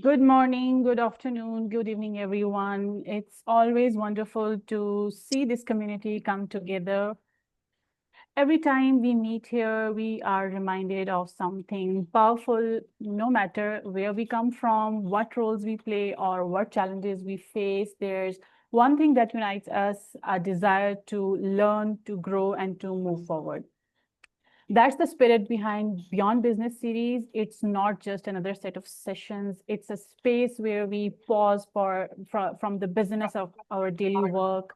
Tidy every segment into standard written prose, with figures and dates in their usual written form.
Good morning, good afternoon, good evening, everyone. It's always wonderful to see this community come together. Every time we meet here, we are reminded of something powerful, no matter where we come from, what roles we play, or what challenges we face. There's one thing that unites us, a desire to learn, to grow, and to move forward. That's the spirit behind Beyond Business series. It's not just another set of sessions. It's a space where we pause from the business of our daily work,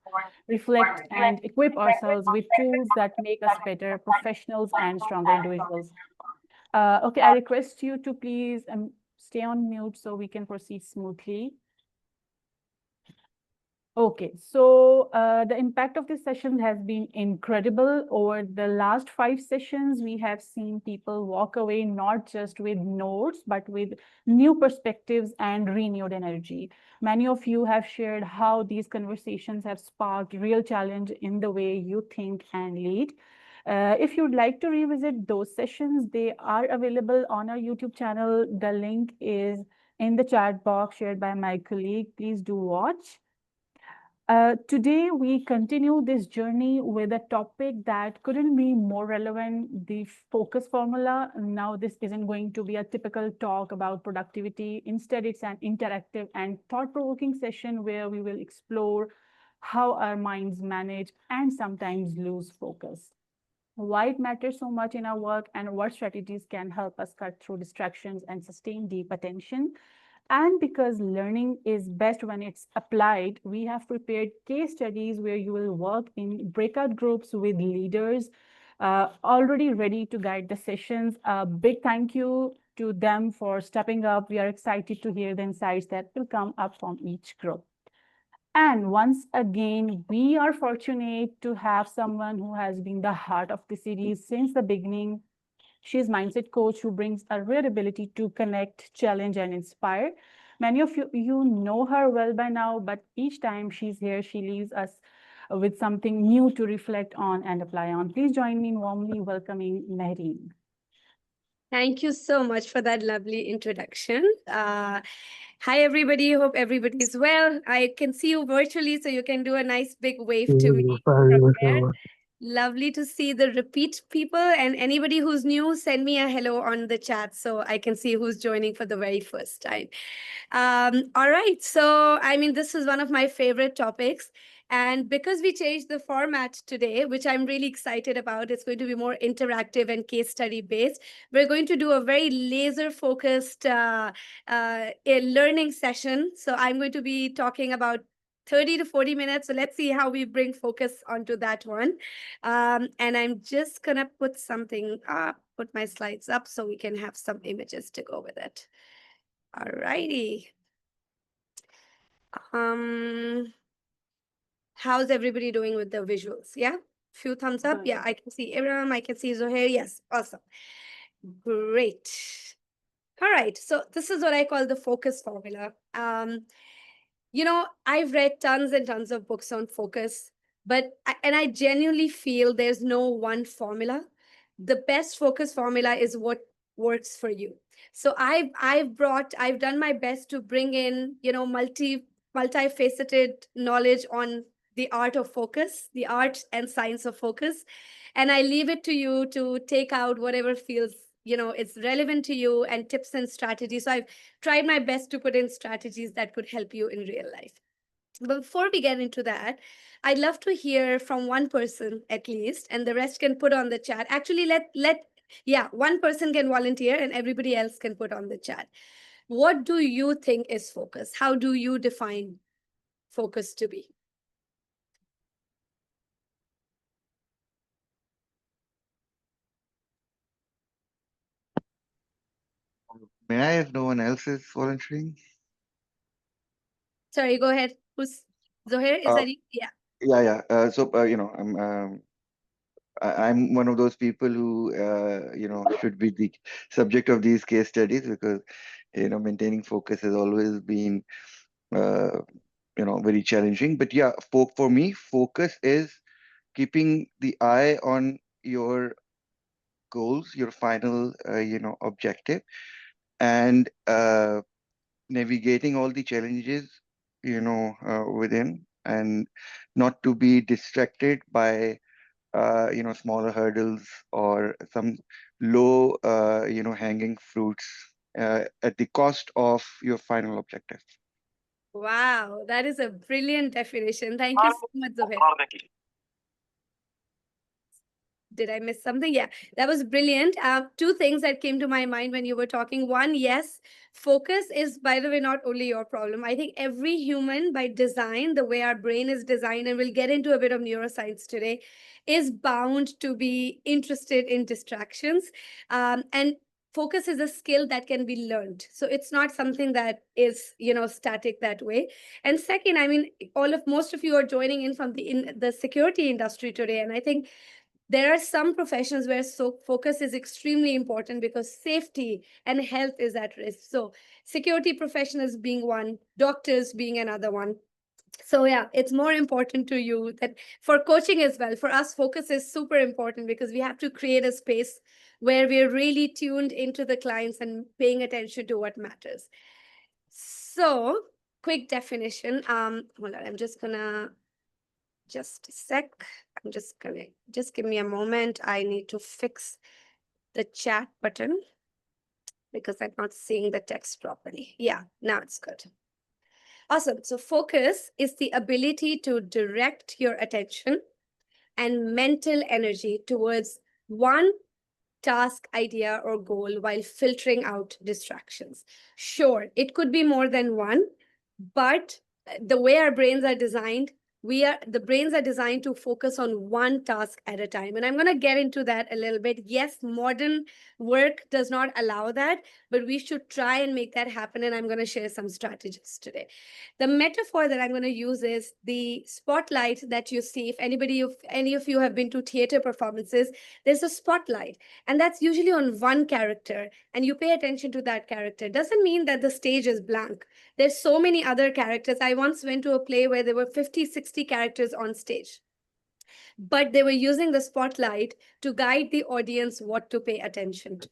reflect and equip ourselves with tools that make us better professionals and stronger individuals. Okay, I request you to please stay on mute so we can proceed smoothly. Okay, so the impact of this session has been incredible. Over the last 5 sessions, we have seen people walk away not just with notes, but with new perspectives and renewed energy. Many of you have shared how these conversations have sparked real challenge in the way you think and lead. If you'd like to revisit those sessions, they are available on our YouTube channel. The link is in the chat box shared by my colleague. Please do watch. Today, we continue this journey with a topic that couldn't be more relevant, the focus formula. Now, this isn't going to be a typical talk about productivity. Instead, it's an interactive and thought-provoking session where we will explore how our minds manage and sometimes lose focus, why it matters so much in our work, and what strategies can help us cut through distractions and sustain deep attention. And because learning is best when it's applied, we have prepared case studies where you will work in breakout groups with leaders already ready to guide the sessions. A big thank you to them for stepping up. We are excited to hear the insights that will come up from each group. And once again, we are fortunate to have someone who has been the heart of the series since the beginning. She's mindset coach who brings a rare ability to connect, challenge, and inspire. Many of you know her well by now, but each time she's here, she leaves us with something new to reflect on and apply on. Please join me in warmly welcoming Mehreen. Thank you so much for that lovely introduction. Hi, everybody. Hope everybody is well. I can see you virtually, so you can do a nice big wave to me from there. Lovely to see the repeat people, and anybody who's new, send me a hello on the chat so I can see who's joining for the very first time. All right. So, I mean, this is one of my favorite topics. And because we changed the format today, which I'm really excited about, it's going to be more interactive and case study based. We're going to do a very laser focused learning session. So I'm going to be talking about 30 to 40 minutes. So let's see how we bring focus onto that one. And I'm just going to put something up, put my slides up so we can have some images to go with it. All righty. How's everybody doing with the visuals? Yeah, few thumbs up. Yeah, I can see Iram, I can see Zohair. Yes, awesome. Great. All right, so this is what I call the focus formula. I've read tons and tons of books on focus, and I genuinely feel there's no one formula. The best focus formula is what works for you. So I've done my best to bring in, multifaceted knowledge on the art of focus, the art and science of focus. And I leave it to you to take out whatever feels, it's relevant to you, and tips and strategies. So I've tried my best to put in strategies that could help you in real life. But before we get into that, I'd love to hear from one person at least, and the rest can put on the chat. Actually, one person can volunteer and everybody else can put on the chat. What do you think is focus? How do you define focus to be? May I, if no one else is volunteering? Sorry, go ahead. Who's Zohair? Is that you? Yeah. Yeah. I'm one of those people who should be the subject of these case studies, because maintaining focus has always been very challenging. But yeah, for me, focus is keeping the eye on your goals, your final objective, and navigating all the challenges, within, and not to be distracted by, smaller hurdles or some low, hanging fruits at the cost of your final objective. Wow, that is a brilliant definition. Thank you so much, Zubair. Did I miss something? Yeah, that was brilliant. Two things that came to my mind when you were talking. One, yes, focus is, by the way, not only your problem. I think every human by design, the way our brain is designed, and we'll get into a bit of neuroscience today, is bound to be interested in distractions. And focus is a skill that can be learned. So it's not something that is, static that way. And second, I mean, most of you are joining in from in the security industry today. And I think there are some professions where focus is extremely important because safety and health is at risk. So security professionals being one, doctors being another one. So yeah, it's more important to you that for coaching as well. For us, focus is super important because we have to create a space where we're really tuned into the clients and paying attention to what matters. So quick definition. Hold on, I'm just gonna just a sec. I'm just gonna just give me a moment. I need to fix the chat button because I'm not seeing the text properly. Yeah, now it's good. Awesome. So focus is the ability to direct your attention and mental energy towards one task, idea, or goal while filtering out distractions. Sure, it could be more than one, but the way our brains are designed, the brains are designed to focus on one task at a time. And I'm going to get into that a little bit. Yes, modern work does not allow that, but we should try and make that happen. And I'm going to share some strategies today. The metaphor that I'm going to use is the spotlight that you see. If any of you have been to theater performances, there's a spotlight, and that's usually on one character, and you pay attention to that character. Doesn't mean that the stage is blank. There's so many other characters. I once went to a play where there were 50, 60 characters on stage, but they were using the spotlight to guide the audience what to pay attention to.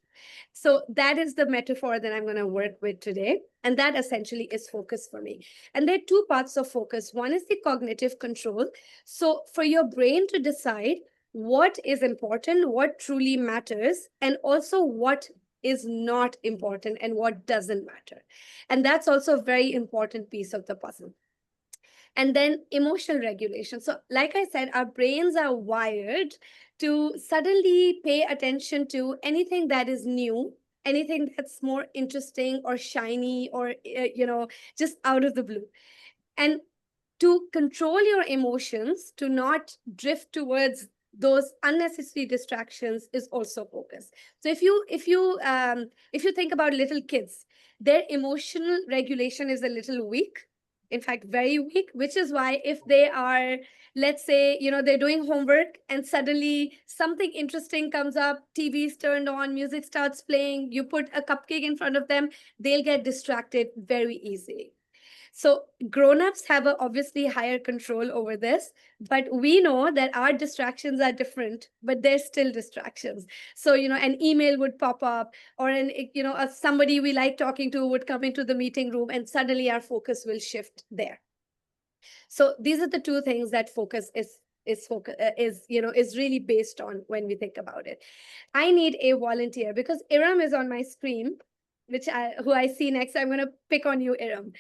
So that is the metaphor that I'm going to work with today. And that essentially is focus for me. And there are two parts of focus. One is the cognitive control. So for your brain to decide what is important, what truly matters, and also what is not important and what doesn't matter. And that's also a very important piece of the puzzle. And then emotional regulation. So like I said, our brains are wired to suddenly pay attention to anything that is new, anything that's more interesting or shiny or, just out of the blue. And to control your emotions, to not drift towards those unnecessary distractions is also focus. So if you think about little kids, their emotional regulation is a little weak, in fact very weak, which is why if they are, let's say, they're doing homework and suddenly something interesting comes up, TV's turned on, music starts playing, you put a cupcake in front of them, they'll get distracted very easily. So grown-ups have obviously higher control over this, but we know that our distractions are different, but they're still distractions. So, an email would pop up, or somebody we like talking to would come into the meeting room, and suddenly our focus will shift there. So these are the two things that focus is really based on when we think about it. I need a volunteer because Iram is on my screen, who I see next. I'm going to pick on you, Iram.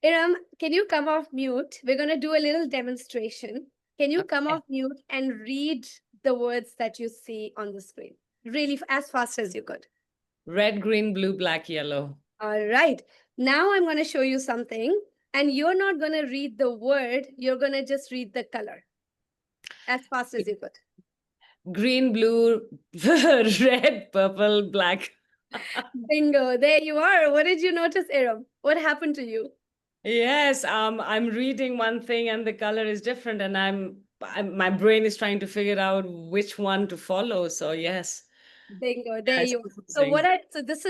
Iram, can you come off mute? We're going to do a little demonstration. Can you come off mute and read the words that you see on the screen? Really as fast as you could. Red, green, blue, black, yellow. All right. Now I'm going to show you something, and you're not going to read the word. You're going to just read the color as fast as you could. Green, blue, red, purple, black. Bingo. There you are. What did you notice, Iram? What happened to you? Yes, I'm reading one thing and the color is different, and my brain is trying to figure out which one to follow. So yes. Bingo, there you are. So this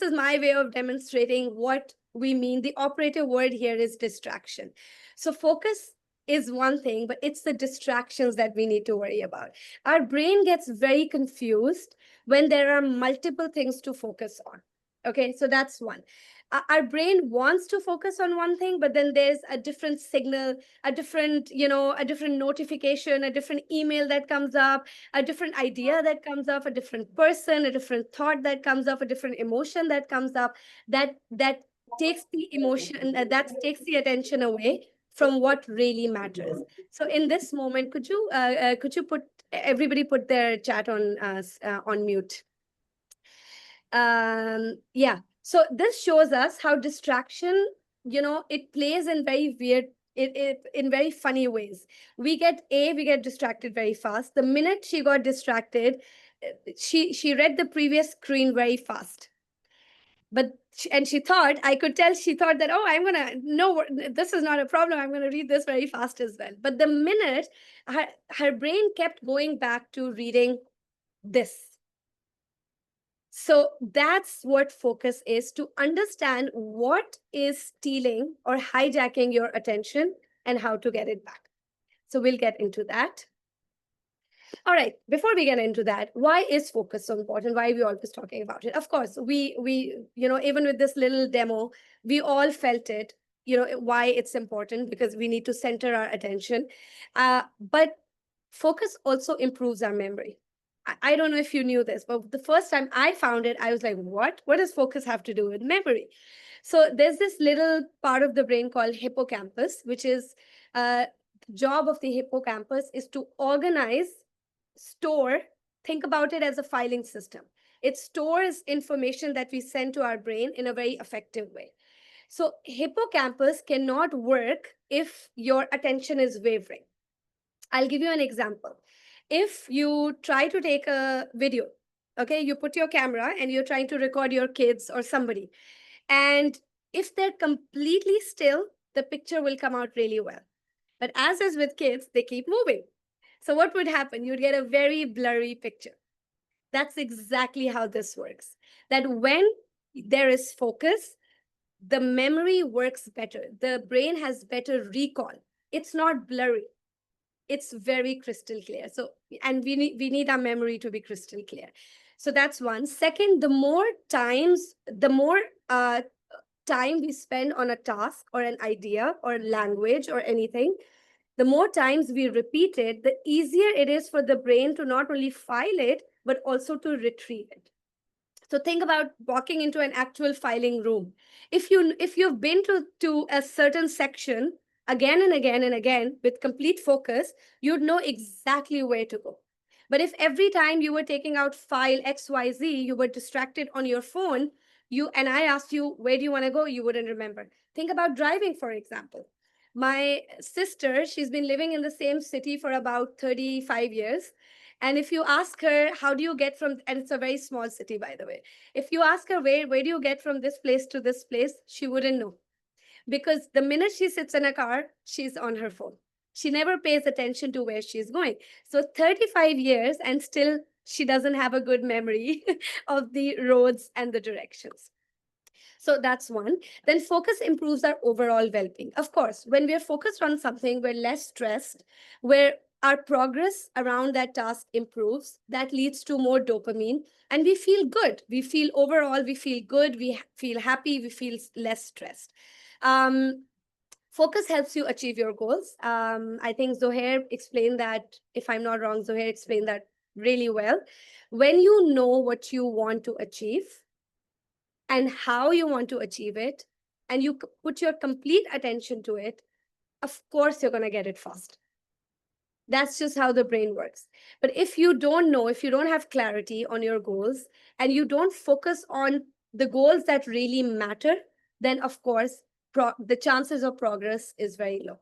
is my way of demonstrating what we mean. The operative word here is distraction. So focus is one thing, but it's the distractions that we need to worry about. Our brain gets very confused when there are multiple things to focus on. Okay, so that's one. Our brain wants to focus on one thing, but then there's a different signal, a different, a different notification, a different email that comes up, a different idea that comes up, a different person, a different thought that comes up, a different emotion that comes up, that takes the emotion, that takes the attention away from what really matters. So in this moment, could you put everybody put their chat on mute? Yeah. So this shows us how distraction, it plays in very weird, in very funny ways. We get distracted very fast. The minute she got distracted, she read the previous screen very fast. But she thought, I could tell she thought that, oh, I'm gonna, no, this is not a problem. I'm gonna read this very fast as well. But the minute her brain kept going back to reading this. So that's what focus is, to understand what is stealing or hijacking your attention and how to get it back. So we'll get into that. All right, before we get into that, why is focus so important? Why are we always talking about it? Of course, we even with this little demo, we all felt it, why it's important, because we need to center our attention. But focus also improves our memory. I don't know if you knew this, but the first time I found it, I was like, what? What does focus have to do with memory? So there's this little part of the brain called hippocampus, which is the job of the hippocampus is to organize, store, think about it as a filing system. It stores information that we send to our brain in a very effective way. So hippocampus cannot work if your attention is wavering. I'll give you an example. If you try to take a video, okay, you put your camera and you're trying to record your kids or somebody, and if they're completely still, the picture will come out really well. But as is with kids, they keep moving. So what would happen? You'd get a very blurry picture. That's exactly how this works. That when there is focus, the memory works better. The brain has better recall. It's not blurry. It's very crystal clear. So, and we need our memory to be crystal clear. So that's one. Second, the more time we spend on a task or an idea or language or anything, the more times we repeat it, the easier it is for the brain to not only file it, but also to retrieve it. So think about walking into an actual filing room. If you've been to a certain section again and again and again with complete focus, you'd know exactly where to go. But if every time you were taking out file XYZ, you were distracted on your phone, and I asked you, where do you want to go? You wouldn't remember. Think about driving, for example. My sister, she's been living in the same city for about 35 years. And if you ask her, how do you get from, and it's a very small city, by the way. If you ask her, where do you get from this place to this place? She wouldn't know. Because the minute she sits in a car, she's on her phone. She never pays attention to where she's going. So 35 years and still she doesn't have a good memory of the roads and the directions. So that's one. Then focus improves our overall well-being. Of course, when we're focused on something, we're less stressed, where our progress around that task improves. That leads to more dopamine, and we feel good. We feel good, we feel happy, we feel less stressed. Focus helps you achieve your goals. I think Zohair explained that, if I'm not wrong, Zohair explained that really well. When you know what you want to achieve and how you want to achieve it, and you put your complete attention to it, of course, you're going to get it fast. That's just how the brain works. But if you don't know, if you don't have clarity on your goals, and you don't focus on the goals that really matter, then of course, the chances of progress is very low.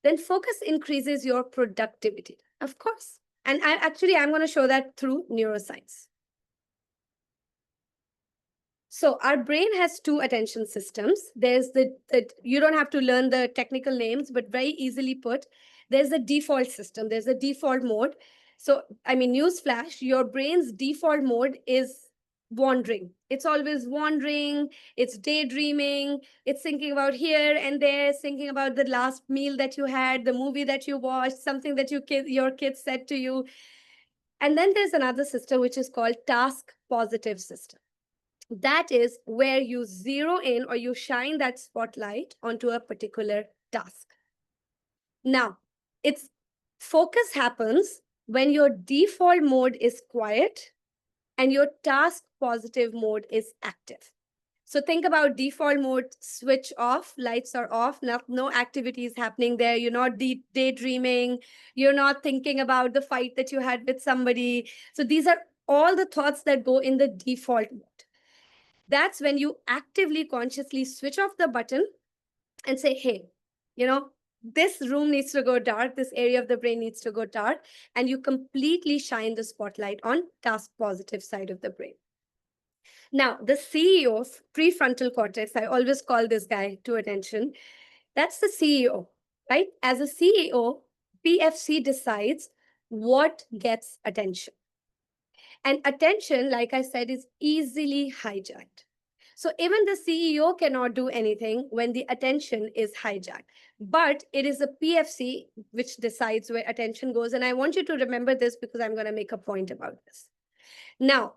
Then focus increases your productivity, of course. And I'm going to show that through neuroscience. So our brain has two attention systems. There's you don't have to learn the technical names, but very easily put, there's a default system. There's a default mode. So, I mean, newsflash, your brain's default mode is wandering. It's always wandering. It's daydreaming. It's thinking about here and there, thinking about the last meal that you had, the movie that you watched, something that your kids said to you. And then there's another system, which is called task positive system. That is where you zero in or you shine that spotlight onto a particular task. Now, its focus happens when your default mode is quiet and your task positive mode is active. So think about default mode, switch off, lights are off, no activities happening there. You're not daydreaming. You're not thinking about the fight that you had with somebody. So these are all the thoughts that go in the default mode. That's when you actively, consciously switch off the button and say, hey, this room needs to go dark. This area of the brain needs to go dark. And you completely shine the spotlight on task positive side of the brain. Now, the CEO of prefrontal cortex, I always call this guy to attention. That's the CEO, right? As a CEO, PFC decides what gets attention. And attention, like I said, is easily hijacked. So even the CEO cannot do anything when the attention is hijacked. But it is the PFC which decides where attention goes. And I want you to remember this because I'm going to make a point about this. Now,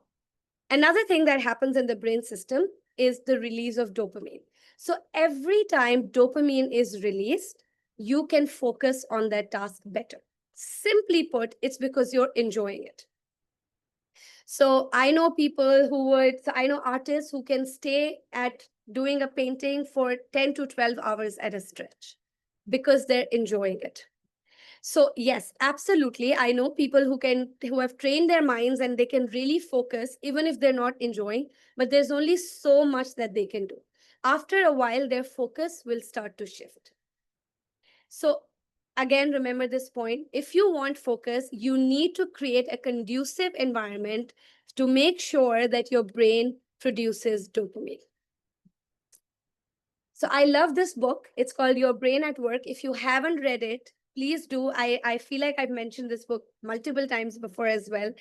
another thing that happens in the brain system is the release of dopamine. So every time dopamine is released, you can focus on that task better. Simply put, it's because you're enjoying it. So I know I know artists who can stay at doing a painting for 10 to 12 hours at a stretch because they're enjoying it. So yes, absolutely. I know people who have trained their minds and they can really focus even if they're not enjoying, but there's only so much that they can do. After a while, their focus will start to shift. So again, remember this point. If you want focus, you need to create a conducive environment to make sure that your brain produces dopamine. So I love this book. It's called Your Brain at Work. If you haven't read it, please do. I feel like I've mentioned this book multiple times before as well.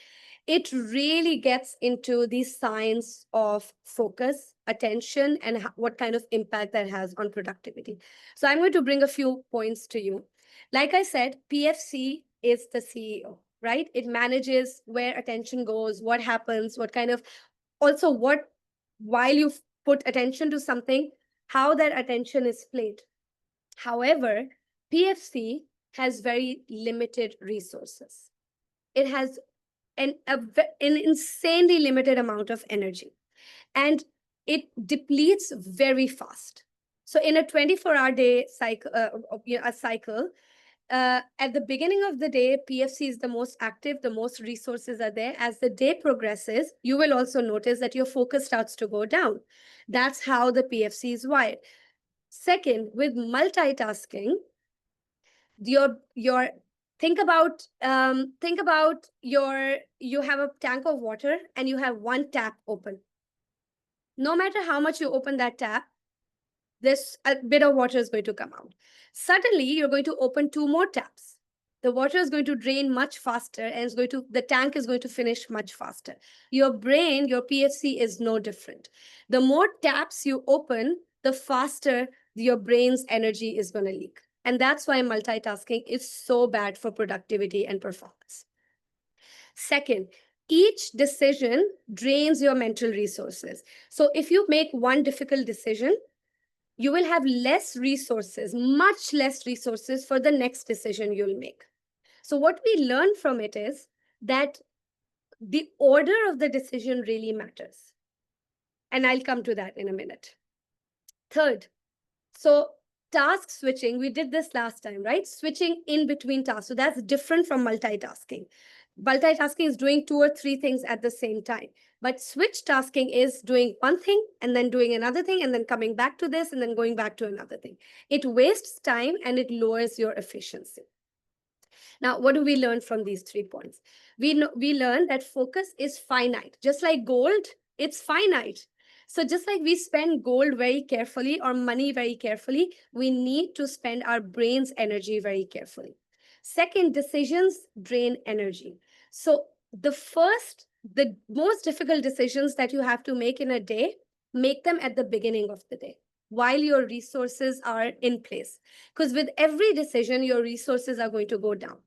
It really gets into the science of focus, attention, and what kind of impact that has on productivity. So I'm going to bring a few points to you. Like I said, PFC is the CEO, right? It manages where attention goes, what happens, while you put attention to something, how that attention is played. However, PFC has very limited resources. It has an insanely limited amount of energy, and it depletes very fast. So in a 24-hour day cycle, at the beginning of the day, PFC is the most active, the most resources are there. As the day progresses, you will also notice that your focus starts to go down. That's how the PFC is wired. Second, with multitasking, think about you have a tank of water and you have one tap open. No matter how much you open that tap, this a bit of water is going to come out. Suddenly, you're going to open two more taps. The water is going to drain much faster and the tank is going to finish much faster. Your brain, your PFC is no different. The more taps you open, the faster your brain's energy is going to leak. And that's why multitasking is so bad for productivity and performance. Second, each decision drains your mental resources. So if you make one difficult decision, you will have less resources, much less resources for the next decision you'll make. So what we learn from it is that the order of the decision really matters. And I'll come to that in a minute. Third, so task switching, we did this last time, right? Switching in between tasks. So that's different from multitasking. Multitasking is doing 2 or 3 things at the same time. But switch tasking is doing one thing and then doing another thing and then coming back to this and then going back to another thing. It wastes time and it lowers your efficiency. Now, what do we learn from these 3 points? We learn that focus is finite. Just like gold, it's finite. So just like we spend gold very carefully or money very carefully, we need to spend our brain's energy very carefully. Second, decisions drain energy. So the most difficult decisions that you have to make in a day, make them at the beginning of the day while your resources are in place. Because with every decision, your resources are going to go down.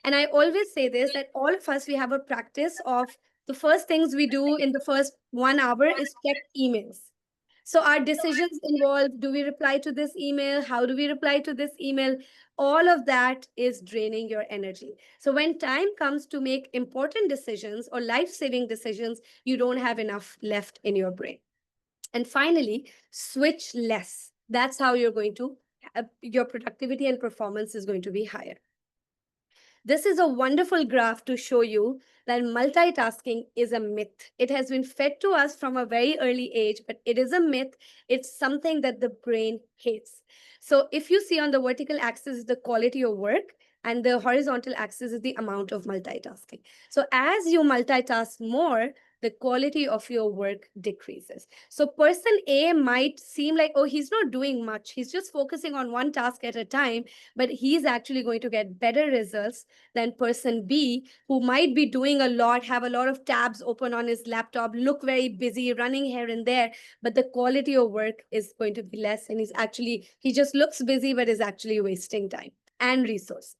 And I always say this, that all of us, we have a practice of the first things we do in the first 1 hour is check emails. So our decisions involve, do we reply to this email? How do we reply to this email? All of that is draining your energy. So when time comes to make important decisions or life-saving decisions, you don't have enough left in your brain. And finally, switch less. That's how you're going to, your productivity and performance is going to be higher. This is a wonderful graph to show you that multitasking is a myth. It has been fed to us from a very early age, but it is a myth. It's something that the brain hates. So if you see on the vertical axis is the quality of work, and the horizontal axis is the amount of multitasking. So as you multitask more, the quality of your work decreases. So person A might seem like, oh, he's not doing much. He's just focusing on one task at a time, but he's actually going to get better results than person B, who might be doing a lot, have a lot of tabs open on his laptop, look very busy, running here and there, but the quality of work is going to be less. And he just looks busy, but is actually wasting time and resources.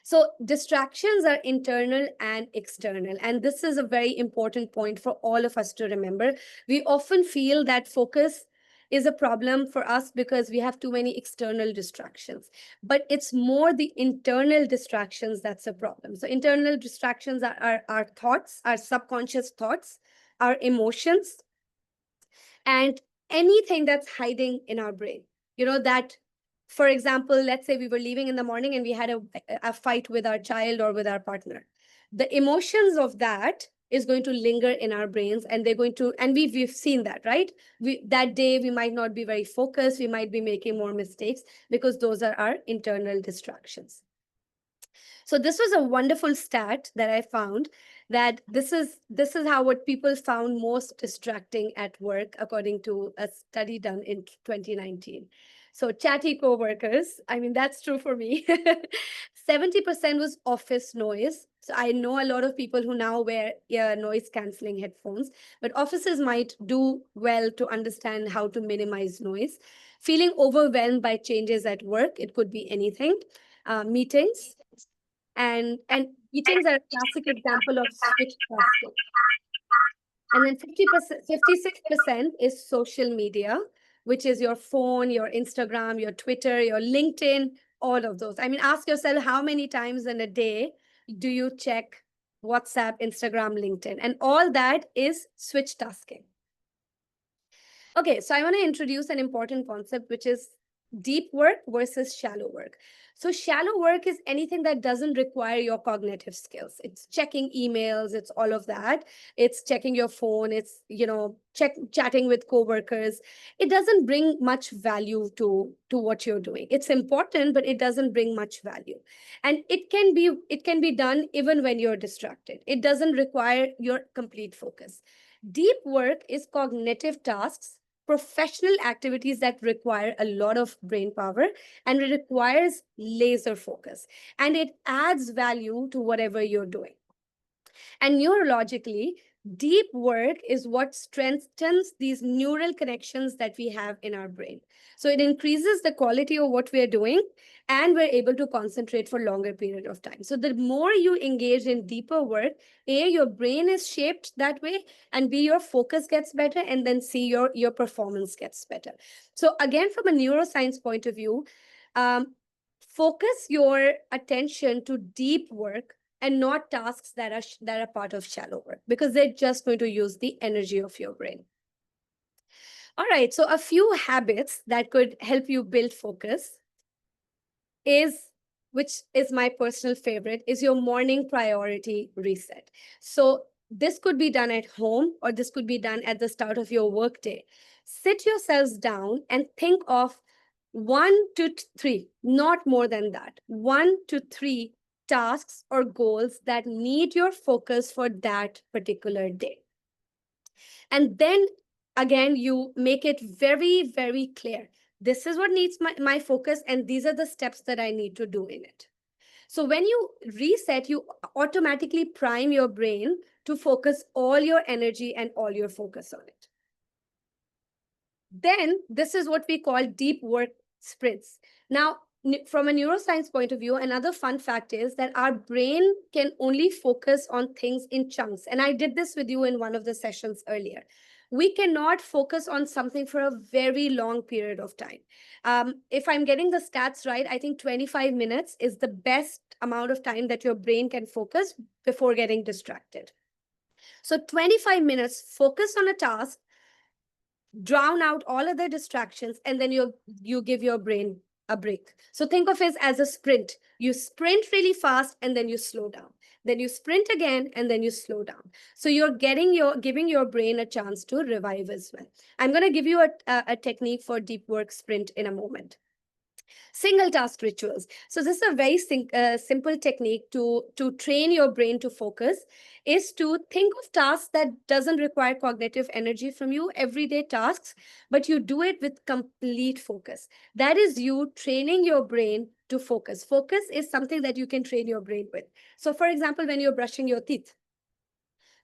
So distractions are internal and external. And this is a very important point for all of us to remember. We often feel that focus is a problem for us because we have too many external distractions. But it's more the internal distractions that's a problem. So internal distractions are our thoughts, our subconscious thoughts, our emotions, and anything that's hiding in our brain. That, for example, let's say we were leaving in the morning and we had a fight with our child or with our partner. The emotions of that is going to linger in our brains, and they're going to, and we've seen that, right? That day we might not be very focused, we might be making more mistakes because those are our internal distractions. So this was a wonderful stat that I found, that this is how what people found most distracting at work, according to a study done in 2019. So chatty coworkers, I mean, that's true for me. 70% was office noise. So I know a lot of people who now wear noise canceling headphones, but offices might do well to understand how to minimize noise. Feeling overwhelmed by changes at work, it could be anything. Meetings, and meetings are a classic example of switch tasking. And then 56% is social media, which is your phone, your Instagram, your Twitter, your LinkedIn, all of those. I mean, ask yourself, how many times in a day do you check WhatsApp, Instagram, LinkedIn? And all that is switch tasking. Okay, so I want to introduce an important concept, which is deep work versus shallow work. So shallow work is anything that doesn't require your cognitive skills. It's checking emails, it's all of that. It's checking your phone, it's, chatting with coworkers. It doesn't bring much value to what you're doing. It's important, but it doesn't bring much value. And it can be done even when you're distracted. It doesn't require your complete focus. Deep work is cognitive tasks, professional activities that require a lot of brain power, and it requires laser focus, and it adds value to whatever you're doing. And neurologically, deep work is what strengthens these neural connections that we have in our brain. So it increases the quality of what we're doing, and we're able to concentrate for longer period of time. So the more you engage in deeper work, A, your brain is shaped that way, and B, your focus gets better, and then C, your performance gets better. So again, from a neuroscience point of view, focus your attention to deep work and not tasks that are part of shallow work, because they're just going to use the energy of your brain. All right, so a few habits that could help you build focus which is my personal favorite, is your morning priority reset. So this could be done at home, or this could be done at the start of your workday. Sit yourselves down and think of 1 to 3, not more than that, 1 to 3 tasks or goals that need your focus for that particular day. And then again, you make it very, very clear. This is what needs my focus, and these are the steps that I need to do in it. So when you reset, you automatically prime your brain to focus all your energy and all your focus on it. Then this is what we call deep work sprints. Now from a neuroscience point of view, another fun fact is that our brain can only focus on things in chunks. And I did this with you in one of the sessions earlier. We cannot focus on something for a very long period of time. If I'm getting the stats right, I think 25 minutes is the best amount of time that your brain can focus before getting distracted. So 25 minutes, focus on a task, drown out all other distractions, and then you give your brain a break. So think of it as a sprint. You sprint really fast and then you slow down. Then you sprint again and then you slow down. So you're giving your brain a chance to revive as well. I'm going to give you a technique for deep work sprint in a moment. Single task rituals. So this is a very simple technique to train your brain to focus, is to think of tasks that doesn't require cognitive energy from you, everyday tasks, but you do it with complete focus. That is you training your brain to focus. Focus is something that you can train your brain with. So for example, when you're brushing your teeth,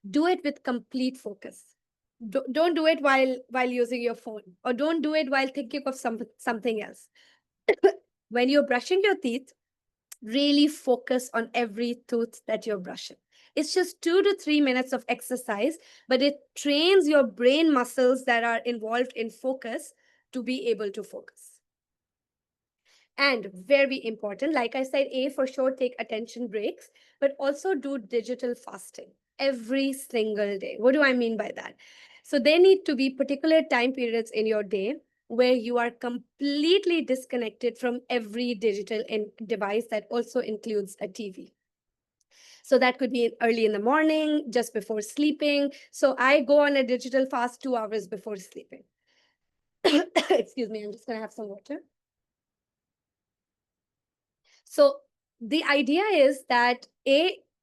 do it with complete focus. Don't do it while using your phone, or don't do it while thinking of something else. When you're brushing your teeth, really focus on every tooth that you're brushing. It's just 2 to 3 minutes of exercise, but it trains your brain muscles that are involved in focus to be able to focus. And very important, like I said, for sure, take attention breaks, but also do digital fasting every single day. What do I mean by that? So there need to be particular time periods in your day where you are completely disconnected from every digital device. That also includes a TV. So that could be early in the morning, just before sleeping. So I go on a digital fast 2 hours before sleeping. Excuse me, I'm just going to have some water. So the idea is that,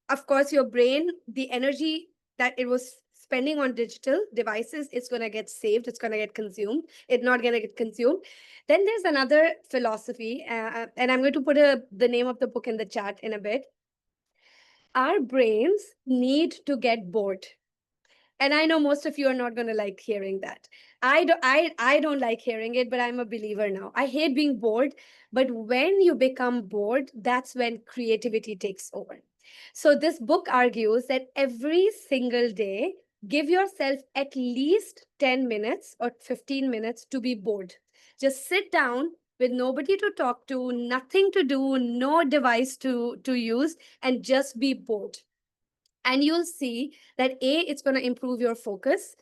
of course, your brain, the energy that it was spending on digital devices, it's going to get saved, it's going to get consumed, it's not going to get consumed. Then there's another philosophy, and I'm going to put the name of the book in the chat in a bit. Our brains need to get bored. And I know most of you are not going to like hearing that. I don't like hearing it, but I'm a believer now. I hate being bored, but when you become bored, that's when creativity takes over. So this book argues that every single day, give yourself at least 10 minutes or 15 minutes to be bored. Just sit down with nobody to talk to, nothing to do, no device to use, and just be bored. And you'll see that it's going to improve your focus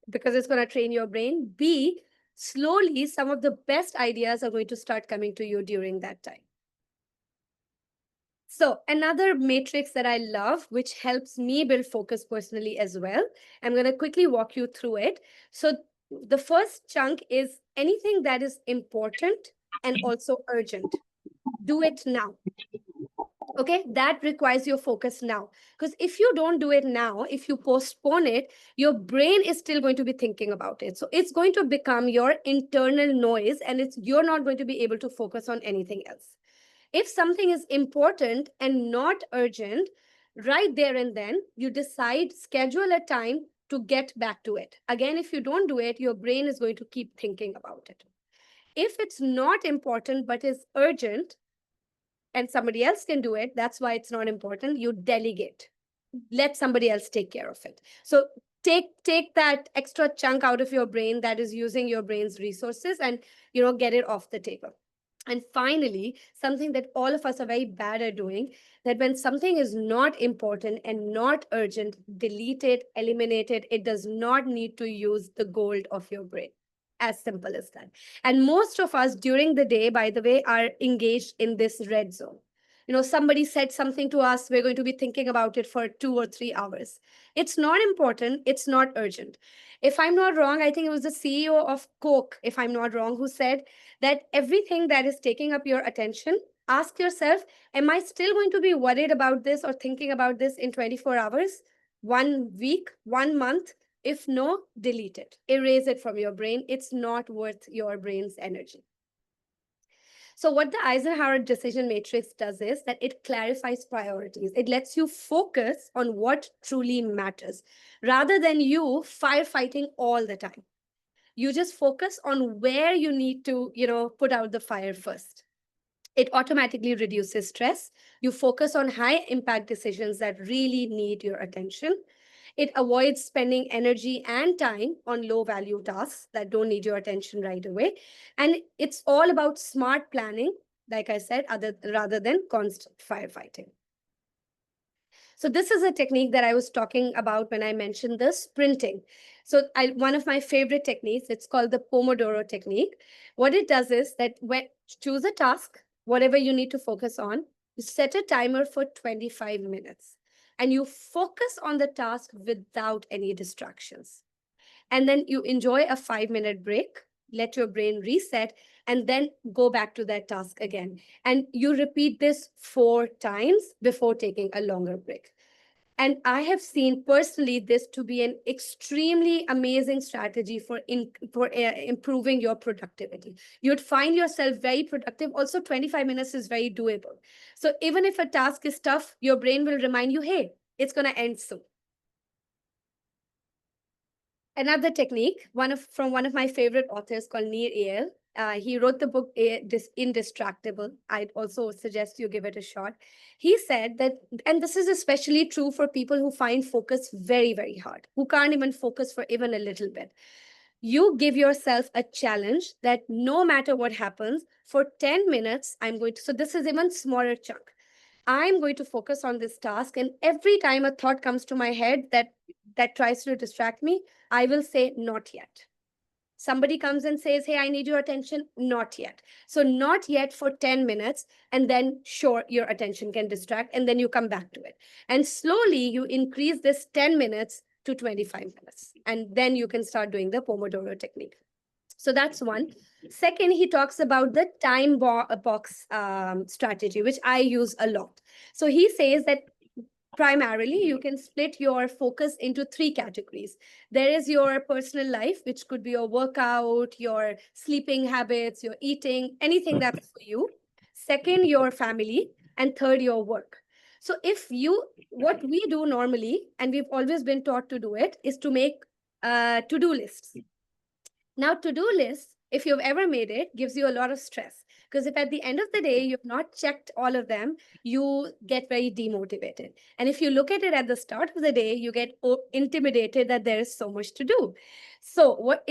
because it's going to train your brain. B, slowly, some of the best ideas are going to start coming to you during that time. So another matrix that I love, which helps me build focus personally as well, I'm going to quickly walk you through it. So the first chunk is anything that is important and also urgent. Do it now. Okay, that requires your focus now. Because if you don't do it now, if you postpone it, your brain is still going to be thinking about it. So it's going to become your internal noise, and you're not going to be able to focus on anything else. If something is important and not urgent, right there and then, you decide, schedule a time to get back to it. Again, if you don't do it, your brain is going to keep thinking about it. If it's not important but is urgent, and somebody else can do it, that's why it's not important, you delegate. Let somebody else take care of it. So take that extra chunk out of your brain that is using your brain's resources and get it off the table. And finally, something that all of us are very bad at doing, that when something is not important and not urgent, delete it, eliminate it. It does not need to use the gold of your brain. As simple as that. And most of us during the day, by the way, are engaged in this red zone. Somebody said something to us, we're going to be thinking about it for 2 or 3 hours. It's not important, it's not urgent. If I'm not wrong, I think it was the CEO of Coke, if I'm not wrong, who said that everything that is taking up your attention, ask yourself, am I still going to be worried about this or thinking about this in 24 hours, 1 week, 1 month? If no, delete it. Erase it from your brain. It's not worth your brain's energy. So what the Eisenhower decision matrix does is that it clarifies priorities. It lets you focus on what truly matters rather than you firefighting all the time. You just focus on where you need to, put out the fire first. It automatically reduces stress. You focus on high impact decisions that really need your attention. It avoids spending energy and time on low value tasks that don't need your attention right away. And it's all about smart planning, like I said, rather than constant firefighting. So this is a technique that I was talking about when I mentioned the sprinting. So one of my favorite techniques, it's called the Pomodoro technique. What it does is that choose a task, whatever you need to focus on, you set a timer for 25 minutes and you focus on the task without any distractions. And then you enjoy a 5-minute break, let your brain reset, and then go back to that task again. And you repeat this 4 times before taking a longer break. And I have seen personally this to be an extremely amazing strategy for improving your productivity. You'd find yourself very productive. Also, 25 minutes is very doable. So even if a task is tough, your brain will remind you, hey, it's going to end soon. Another technique, from one of my favorite authors called Nir Eyal. He wrote the book Indistractable. I'd also suggest you give it a shot. He said that, and this is especially true for people who find focus very, very hard, who can't even focus for even a little bit. You give yourself a challenge that no matter what happens, for 10 minutes, so this is even smaller chunk. I'm going to focus on this task. And every time a thought comes to my head that tries to distract me, I will say, not yet. Somebody comes and says, hey, I need your attention. Not yet. So not yet for 10 minutes. And then sure, your attention can distract. And then you come back to it. And slowly you increase this 10 minutes to 25 minutes. And then you can start doing the Pomodoro technique. So that's one. Second, he talks about the time box strategy, which I use a lot. So he says that primarily, you can split your focus into 3 categories. There is your personal life, which could be your workout, your sleeping habits, your eating, anything that's for you. Second, your family. And third, your work. So what we do normally, and we've always been taught to do it, is to make to-do lists. Now, to-do lists, if you've ever made it, gives you a lot of stress. Because if at the end of the day, you've not checked all of them, you get very demotivated. And if you look at it at the start of the day, you get intimidated that there is so much to do. So what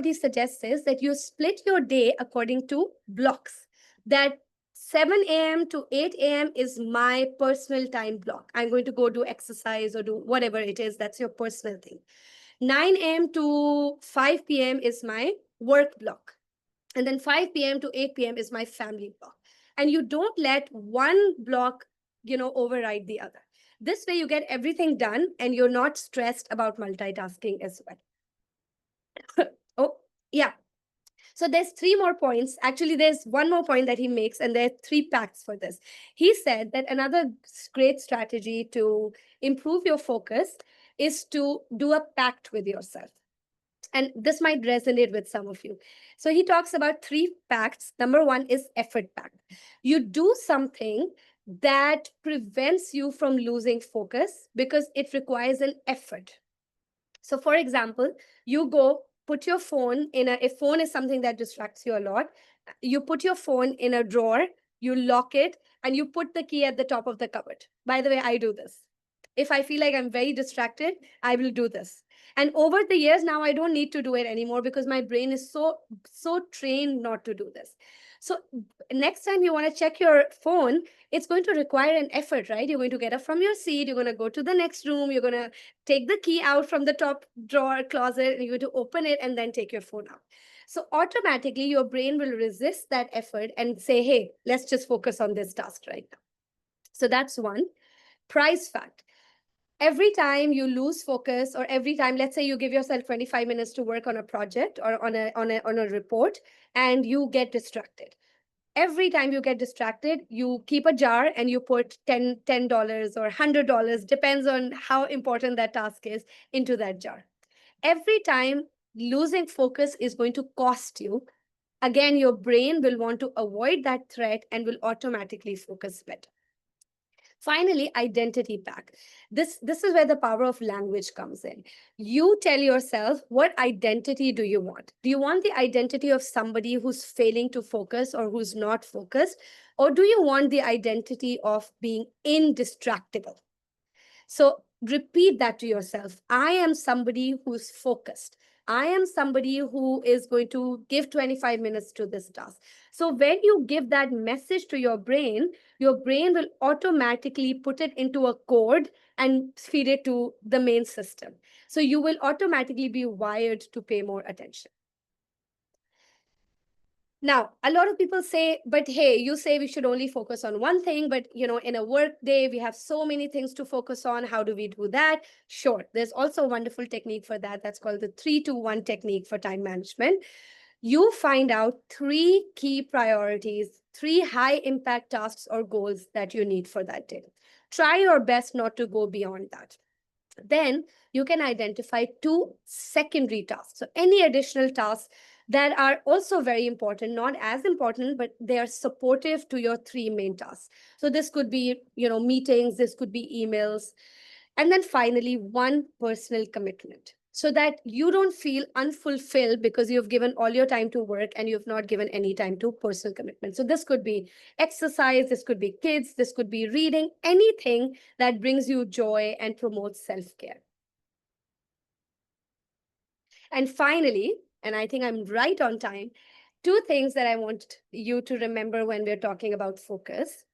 he suggests is that you split your day according to blocks. That 7 a.m. to 8 a.m. is my personal time block. I'm going to go do exercise or do whatever it is. That's your personal thing. 9 a.m. to 5 p.m. is my work block. And then 5 p.m. to 8 p.m. is my family block. And you don't let one block, override the other. This way you get everything done and you're not stressed about multitasking as well. Oh, yeah. So there's 3 more points. Actually, there's 1 more point that he makes, and there are 3 pacts for this. He said that another great strategy to improve your focus is to do a pact with yourself. And this might resonate with some of you. So he talks about 3 pacts. Number 1 is effort pact. You do something that prevents you from losing focus because it requires an effort. So for example, you go put your phone if phone is something that distracts you a lot, you put your phone in a drawer, you lock it, and you put the key at the top of the cupboard. By the way, I do this. If I feel like I'm very distracted, I will do this. And over the years now, I don't need to do it anymore because my brain is so trained not to do this. So next time you want to check your phone, it's going to require an effort, right? You're going to get up from your seat, you're going to go to the next room, you're going to take the key out from the top drawer closet, and you're going to open it and then take your phone out. So automatically your brain will resist that effort and say, hey, let's just focus on this task right now. So that's one. Price fact. Every time you lose focus, or every time, let's say you give yourself 25 minutes to work on a project or on a report, and you get distracted. Every time you get distracted, you keep a jar and you put $10 or $100, depends on how important that task is, into that jar. Every time losing focus is going to cost you, again, your brain will want to avoid that threat and will automatically focus better. Finally, identity pack. This is where the power of language comes in. You tell yourself, what identity do you want? Do you want the identity of somebody who's failing to focus or who's not focused? Or do you want the identity of being indistractable? So repeat that to yourself. I am somebody who's focused. I am somebody who is going to give 25 minutes to this task. So when you give that message to your brain will automatically put it into a code and feed it to the main system. So you will automatically be wired to pay more attention. Now, a lot of people say, but hey, you say we should only focus on one thing, but in a work day, we have so many things to focus on. How do we do that? Sure. There's also a wonderful technique for that. That's called the 3-2-1 technique for time management. You find out 3 key priorities, 3 high impact tasks or goals that you need for that day. Try your best not to go beyond that. Then you can identify 2 secondary tasks. So any additional tasks that are also very important, not as important, but they are supportive to your 3 main tasks. So this could be, meetings, this could be emails. And then finally, 1 personal commitment, so that you don't feel unfulfilled because you've given all your time to work and you've not given any time to personal commitment. So this could be exercise, this could be kids, this could be reading, anything that brings you joy and promotes self-care. And finally, and I think I'm right on time, 2 things that I want you to remember when we're talking about focus.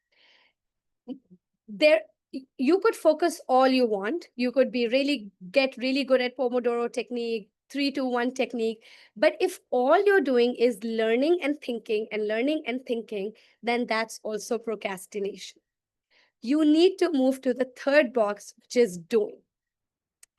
You could focus all you want. You could get really good at Pomodoro technique, 3-2-1 technique. But if all you're doing is learning and thinking, then that's also procrastination. You need to move to the 3rd box, which is doing.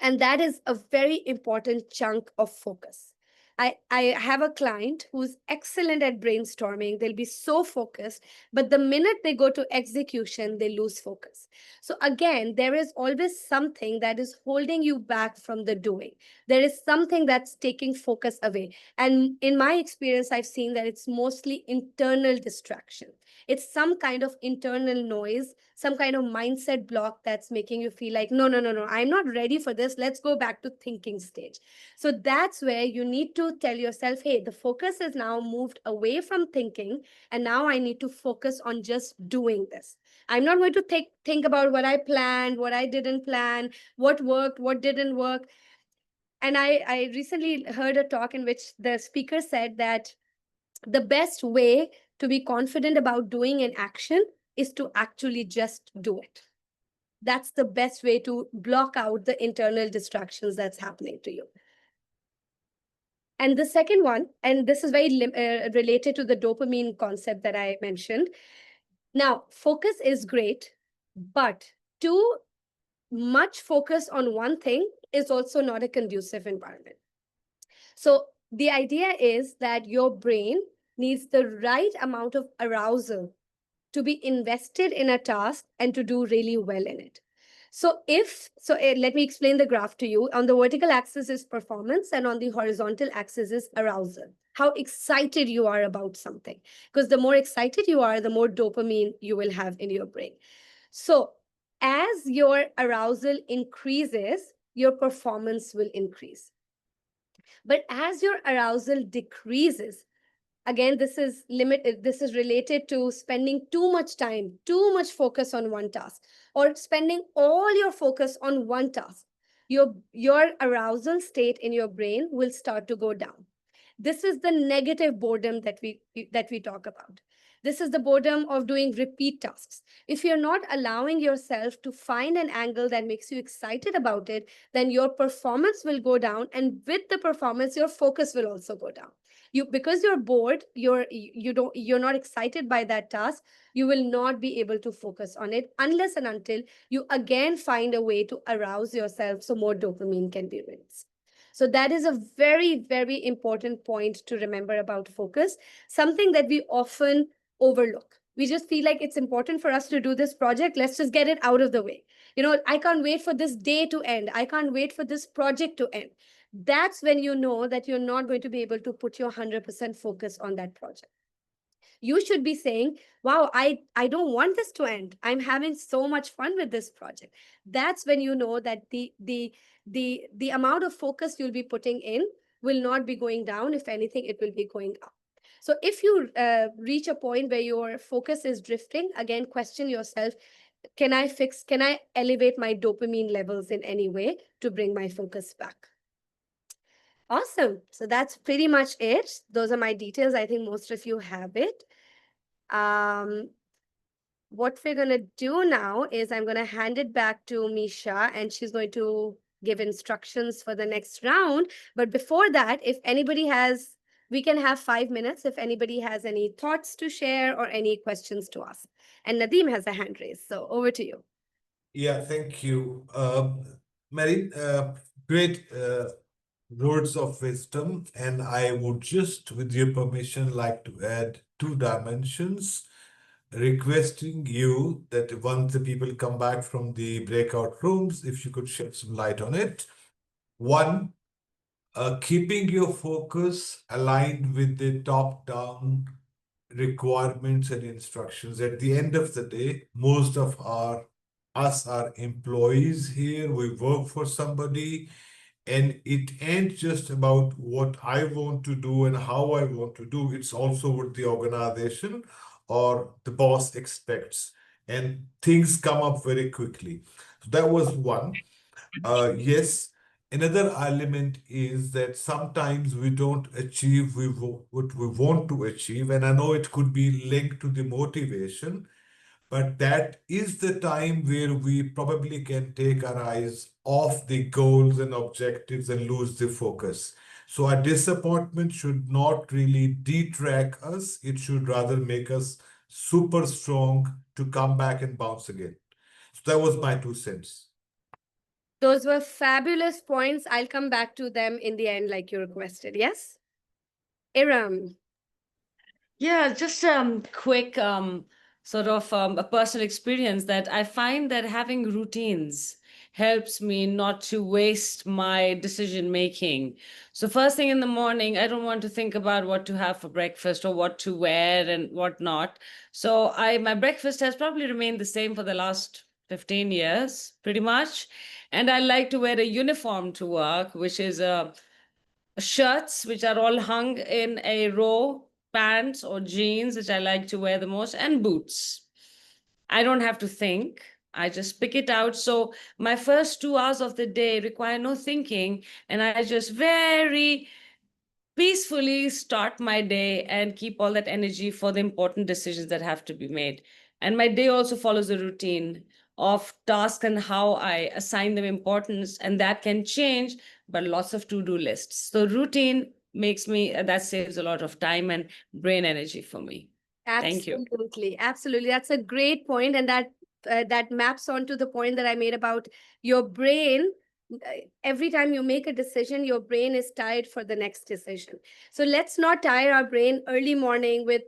And that is a very important chunk of focus. I have a client who's excellent at brainstorming. They'll be so focused, but the minute they go to execution, they lose focus. So again, there is always something that is holding you back from the doing. There is something that's taking focus away. And in my experience, I've seen that it's mostly internal distraction. It's some kind of internal noise, some kind of mindset block that's making you feel like, no, I'm not ready for this. Let's go back to thinking stage. So that's where you need to tell yourself, hey, the focus is now moved away from thinking, and now I need to focus on just doing this. I'm not going to think about what I planned, what I didn't plan, what worked, what didn't work. And I recently heard a talk in which the speaker said that the best way to be confident about doing an action is to actually just do it. That's the best way to block out the internal distractions that's happening to you. And the second one, and this is very related to the dopamine concept that I mentioned. Now, focus is great, but too much focus on one thing is also not a conducive environment. So the idea is that your brain needs the right amount of arousal to be invested in a task and to do really well in it. So let me explain the graph to you. On the vertical axis is performance, and on the horizontal axis is arousal. How excited you are about something. Because the more excited you are, the more dopamine you will have in your brain. So as your arousal increases, your performance will increase. But as your arousal decreases, again, this is related to spending too much time, too much focus on one task, or spending all your focus on one task. Your arousal state in your brain will start to go down. This is the negative boredom that we talk about. This is the boredom of doing repeat tasks. If you're not allowing yourself to find an angle that makes you excited about it, then your performance will go down, and with the performance, your focus will also go down. Because you're bored, you're not excited by that task, you will not be able to focus on it unless and until you again find a way to arouse yourself so more dopamine can be released. So that is a very, very important point to remember about focus, something that we often overlook. We just feel like it's important for us to do this project. Let's just get it out of the way. I can't wait for this day to end. I can't wait for this project to end. That's when you know that you're not going to be able to put your 100% focus on that project. You should be saying, wow, I don't want this to end. I'm having so much fun with this project. That's when you know that the amount of focus you'll be putting in will not be going down. If anything, it will be going up. So if you reach a point where your focus is drifting, again, question yourself, can I elevate my dopamine levels in any way to bring my focus back? Awesome. So that's pretty much it. Those are my details. I think most of you have it. What we're going to do now is I'm going to hand it back to Misha, and she's going to give instructions for the next round. But before that, if anybody has, we can have 5 minutes if anybody has any thoughts to share or any questions to ask. And Nadeem has a hand raised. So over to you. Yeah, thank you. Mary, great words of wisdom. And I would just, with your permission, like to add 2 dimensions, requesting you that once the people come back from the breakout rooms, if you could shed some light on it. One, keeping your focus aligned with the top-down requirements and instructions. At the end of the day, most of us are employees here. We work for somebody, and it ain't just about what I want to do and how I want to do. It's also what the organization or the boss expects, and things come up very quickly. So that was one. Yes, another element is that sometimes we don't achieve what we want to achieve, and I know it could be linked to the motivation, but that is the time where we probably can take our eyes off the goals and objectives and lose the focus. So our disappointment should not really detract us. It should rather make us super strong to come back and bounce again. So that was my 2 cents. Those were fabulous points. I'll come back to them in the end, like you requested. Yes? Iram. Yeah, just quick sort of a personal experience that I find that having routines helps me not to waste my decision making. So first thing in the morning, I don't want to think about what to have for breakfast or what to wear and what not. So my breakfast has probably remained the same for the last 15 years, pretty much. And I like to wear a uniform to work, which is shirts, which are all hung in a row, pants or jeans, which I like to wear the most, and boots. I don't have to think. I just pick it out. So my first 2 hours of the day require no thinking, and I just very peacefully start my day and keep all that energy for the important decisions that have to be made. And my day also follows a routine of tasks and how I assign them importance, and that can change, but lots of to-do lists. So routine makes me, that saves a lot of time and brain energy for me. Thank you. Absolutely. Absolutely. That's a great point. And that maps onto the point that I made about your brain. Every time you make a decision, your brain is tired for the next decision. So let's not tire our brain early morning with,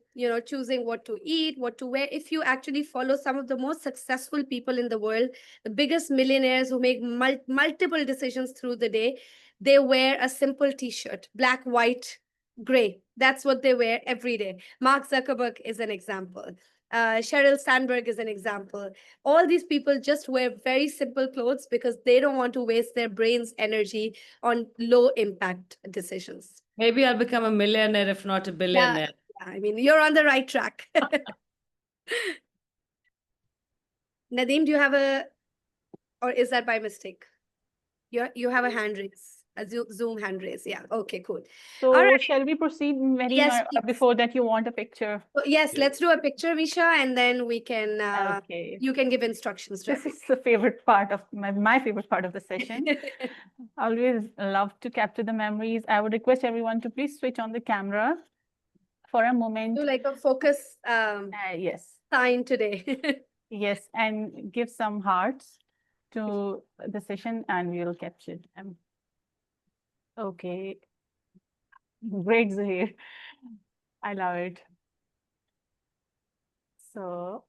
choosing what to eat, what to wear. If you actually follow some of the most successful people in the world, the biggest millionaires who make multiple decisions through the day, they wear a simple t-shirt, black, white, gray. That's what they wear every day. Mark Zuckerberg is an example. Sheryl Sandberg is an example. All these people just wear very simple clothes because they don't want to waste their brain's energy on low impact decisions. Maybe I'll become a millionaire, if not a billionaire. Yeah, I mean, you're on the right track. Nadeem, do you have or is that by mistake? You have a hand raise. A Zoom hand raise. Yeah. Okay, cool. So All right. shall we proceed, Mary? Yes, Before that, you want a picture? Yes, Yeah. let's do a picture, Misha, and then we can, Okay. you can give instructions to This is the favorite part of my favorite part of the session. I always love to capture the memories. I would request everyone to please switch on the camera for a moment. Do like a focus Yes. sign today. Yes, and give some hearts to the session and we'll capture them. Okay. Great, Zahir. I love it. So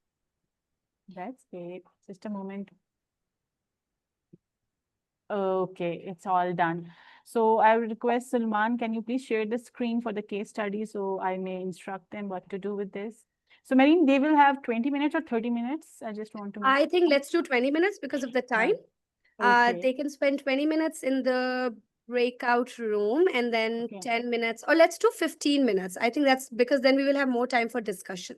that's great. Just a moment. Okay, it's all done. So I would request Salman, can you please share the screen for the case study so I may instruct them what to do with this? So Marine, they will have 20 minutes or 30 minutes. I just want to make I think sure. let's do 20 minutes because of the time. Okay. They can spend 20 minutes in the breakout room and then Okay. 10 minutes, or let's do 15 minutes. I think that's because then we will have more time for discussion.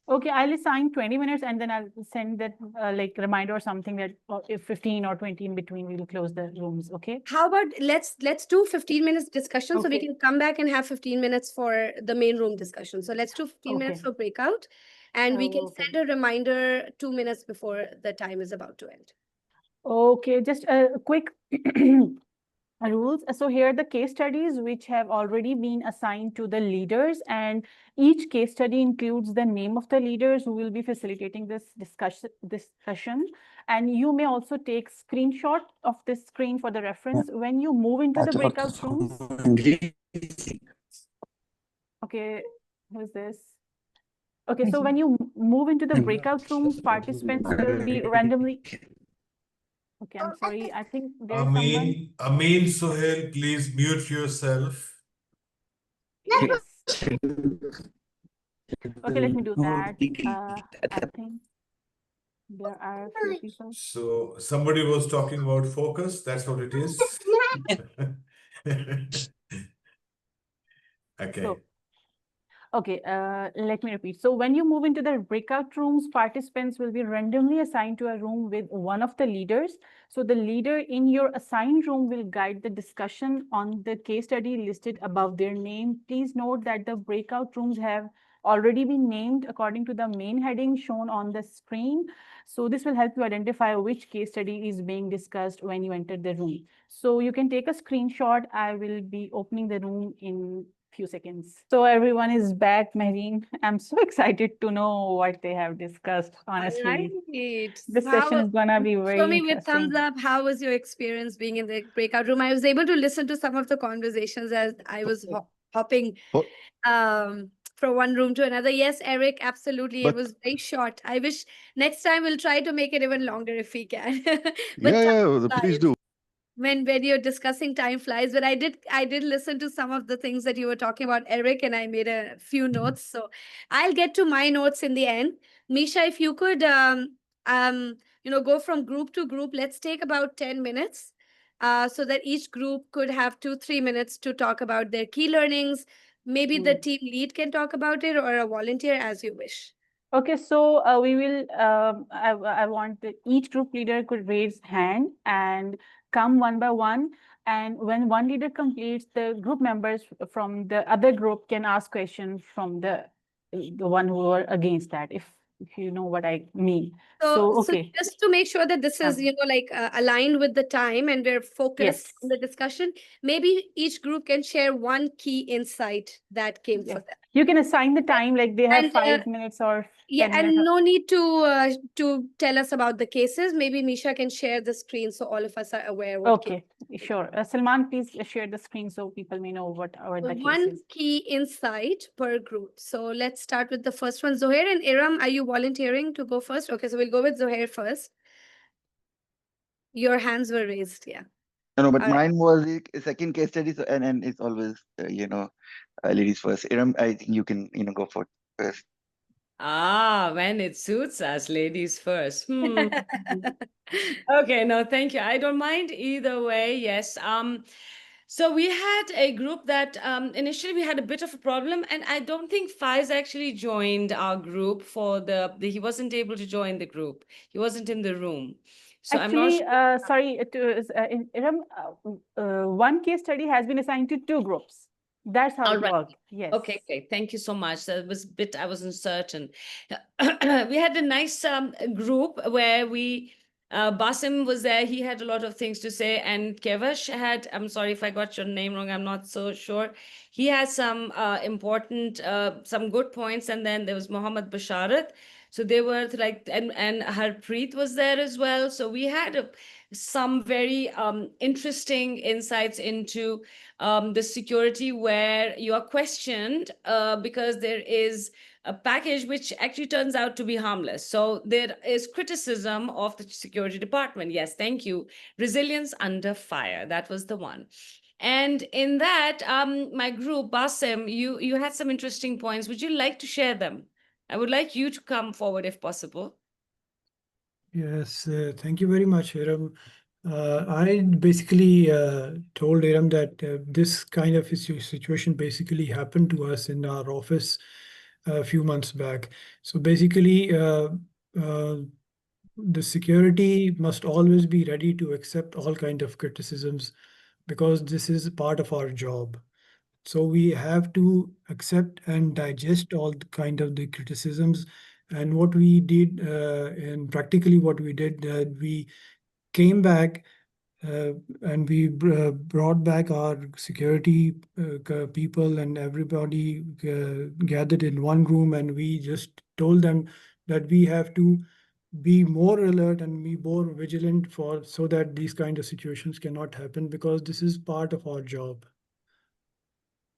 Okay, I'll assign 20 minutes and then I'll send that like reminder or something that if 15 or 20 in between, we will close the rooms. Okay. How about let's do 15 minutes discussion so we Okay. can come back and have 15 minutes for the main room discussion. So let's do 15 minutes Okay. for breakout, and we can Okay. send a reminder 2 minutes before the time is about to end. Okay, just a quick rules. So here are the case studies which have already been assigned to the leaders, and each case study includes the name of the leaders who will be facilitating this discussion. And you may also take screenshot of this screen for the reference when you move into the breakout rooms. Okay, who's this? Okay, so when you move into the breakout rooms, participants will be randomly. Okay, I'm sorry. I think there's someone. Amin, Sohail, please mute yourself. Yes. Okay, let me do that. I think there are a few people. So somebody was talking about focus. That's what it is. Okay. So, okay, let me repeat. So when you move into the breakout rooms, participants will be randomly assigned to a room with one of the leaders. So the leader in your assigned room will guide the discussion on the case study listed above their name. Please note that the breakout rooms have already been named according to the main heading shown on the screen. So this will help you identify which case study is being discussed when you enter the room. So you can take a screenshot. I will be opening the room in few seconds. So everyone is back, Mehreen. I'm so excited to know what they have discussed, honestly. Right. This So session is gonna be very show me with thumbs interesting. up. How was your experience being in the breakout room? I was able to listen to some of the conversations as I was hopping Oh. from one room to another. Yes, Eric, absolutely. It But was very short. I wish next time we'll try to make it even longer if we can. But yeah, please do. when you're discussing time flies, but I did listen to some of the things that you were talking about, Eric, and I made a few notes, so I'll get to my notes in the end. Misha, if you could go from group to group, let's take about 10 minutes so that each group could have 2-3 minutes to talk about their key learnings. Maybe the team lead can talk about it, or a volunteer, as you wish. Okay, so we will, I want that each group leader could raise hand and come one by one. And when one leader completes, the group members from the other group can ask questions from the one who are against that, if you know what I mean. So, okay. Just to make sure that this is, aligned with the time and we're focused Yes. on the discussion, maybe each group can share one key insight that came for them. You can assign the time, like they have And, 5 minutes or 10 Yeah, minutes. and no need to tell us about the cases. Maybe Misha can share the screen so all of us are aware what Okay, sure. Salman, please share the screen so people may know what are the one cases. key insight per group. So let's start with the first one. Zohair and Iram, are you volunteering to go first? Okay, so we'll go with Zohair first. Your hands were raised, yeah. No, but All right. mine was the second case study, so, and it's always ladies first. Iram, I think you can go for first. When it suits us, ladies first. Okay, no, thank you. I don't mind either way. Yes. So we had a group that initially we had a bit of a problem, and I don't think Faiz actually joined our group for he wasn't able to join the group. He wasn't in the room. So Actually, I'm not sure. sorry, in Iram, one case study has been assigned to 2 groups. That's how All it right. worked. Yes. Okay, great. Thank you so much. That was a bit, I wasn't certain. We had a nice group where Basim was there. He had a lot of things to say. And Kevash had, I'm sorry if I got your name wrong, I'm not so sure. He had some important, some good points. And then there was Mohammed Basharat. So they were like, and Harpreet was there as well. So we had some very interesting insights into the security where you are questioned because there is a package which actually turns out to be harmless. So there is criticism of the security department. Yes, thank you. Resilience under fire. That was the one. And in that, my group, Basim, you had some interesting points. Would you like to share them? I would like you to come forward if possible. Yes, thank you very much, Hiram. I basically told Hiram that this kind of situation basically happened to us in our office a few months back. So basically, the security must always be ready to accept all kind of criticisms because this is part of our job. So we have to accept and digest all the kind of the criticisms. And what we did, and practically what we did, we came back and we brought back our security people, and everybody gathered in one room, and we just told them that we have to be more alert and be more vigilant for so that these kind of situations cannot happen, because this is part of our job.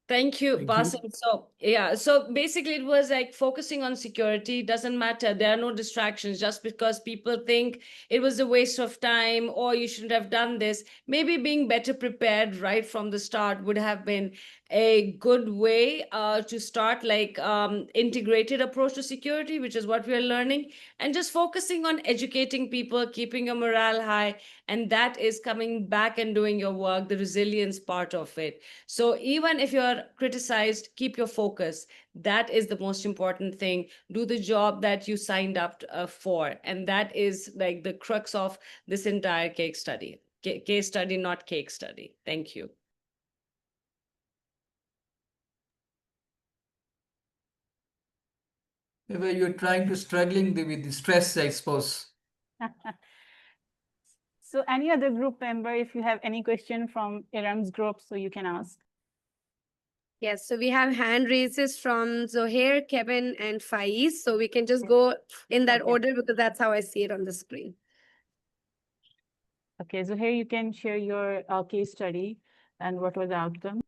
Thank you, Thank you. Basim. So, yeah, so basically it was like focusing on security. Doesn't matter. There are no distractions. Just because people think it was a waste of time or you shouldn't have done this, maybe being better prepared right from the start would have been a good way to start, like integrated approach to security, which is what we are learning, and just focusing on educating people, keeping your morale high, and that is coming back and doing your work, the resilience part of it. So even if you're criticized, keep your focus. That is the most important thing. Do the job that you signed up for, and that is like the crux of this entire case study, not cake study. Thank you. Maybe you're trying to struggling with the stress, I suppose. So any other group member, if you have any question from Hiram's group, so you can ask. Yes, so we have hand raises from Zohair, Kevin, and Faiz. So we can just go in that Okay. order because that's how I see it on the screen. Okay, so here you can share your case study and what was the outcome.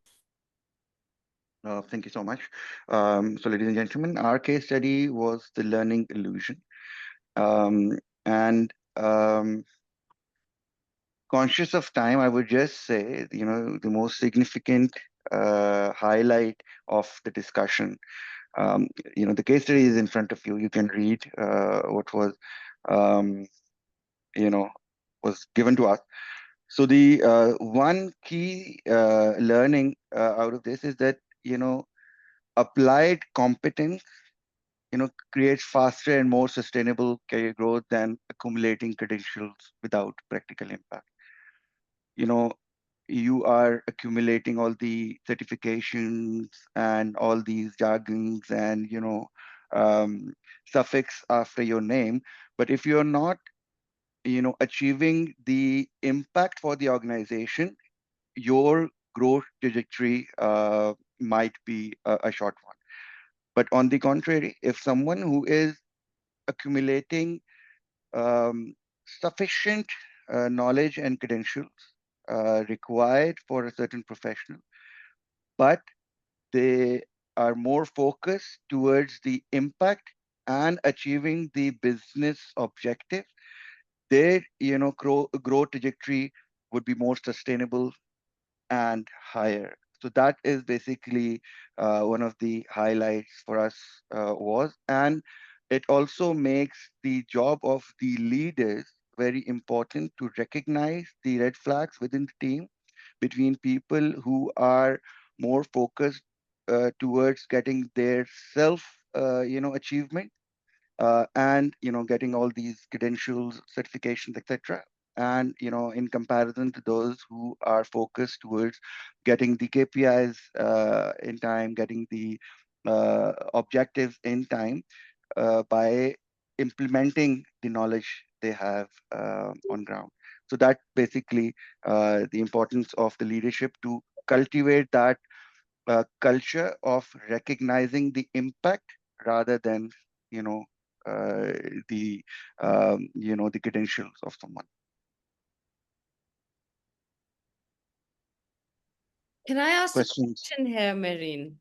Thank you so much. So, ladies and gentlemen, our case study was the learning illusion. And conscious of time, I would just say, the most significant highlight of the discussion. The case study is in front of you. You can read what was, was given to us. So the one key learning out of this is that, applied competence, creates faster and more sustainable career growth than accumulating credentials without practical impact. You are accumulating all the certifications and all these jargons and, suffix after your name. But if you're not, achieving the impact for the organization, your growth trajectory might be a short one. But on the contrary, if someone who is accumulating sufficient knowledge and credentials required for a certain professional, but they are more focused towards the impact and achieving the business objective, their growth trajectory would be more sustainable and higher. So that is basically one of the highlights for us was, and it also makes the job of the leaders very important to recognize the red flags within the team between people who are more focused towards getting their self, achievement and getting all these credentials, certifications, etc. And in comparison to those who are focused towards getting the KPIs in time, getting the objectives in time by implementing the knowledge they have on ground. So that basically the importance of the leadership to cultivate that culture of recognizing the impact rather than uh, the the credentials of someone. Can I ask a Questions? question here, Marine?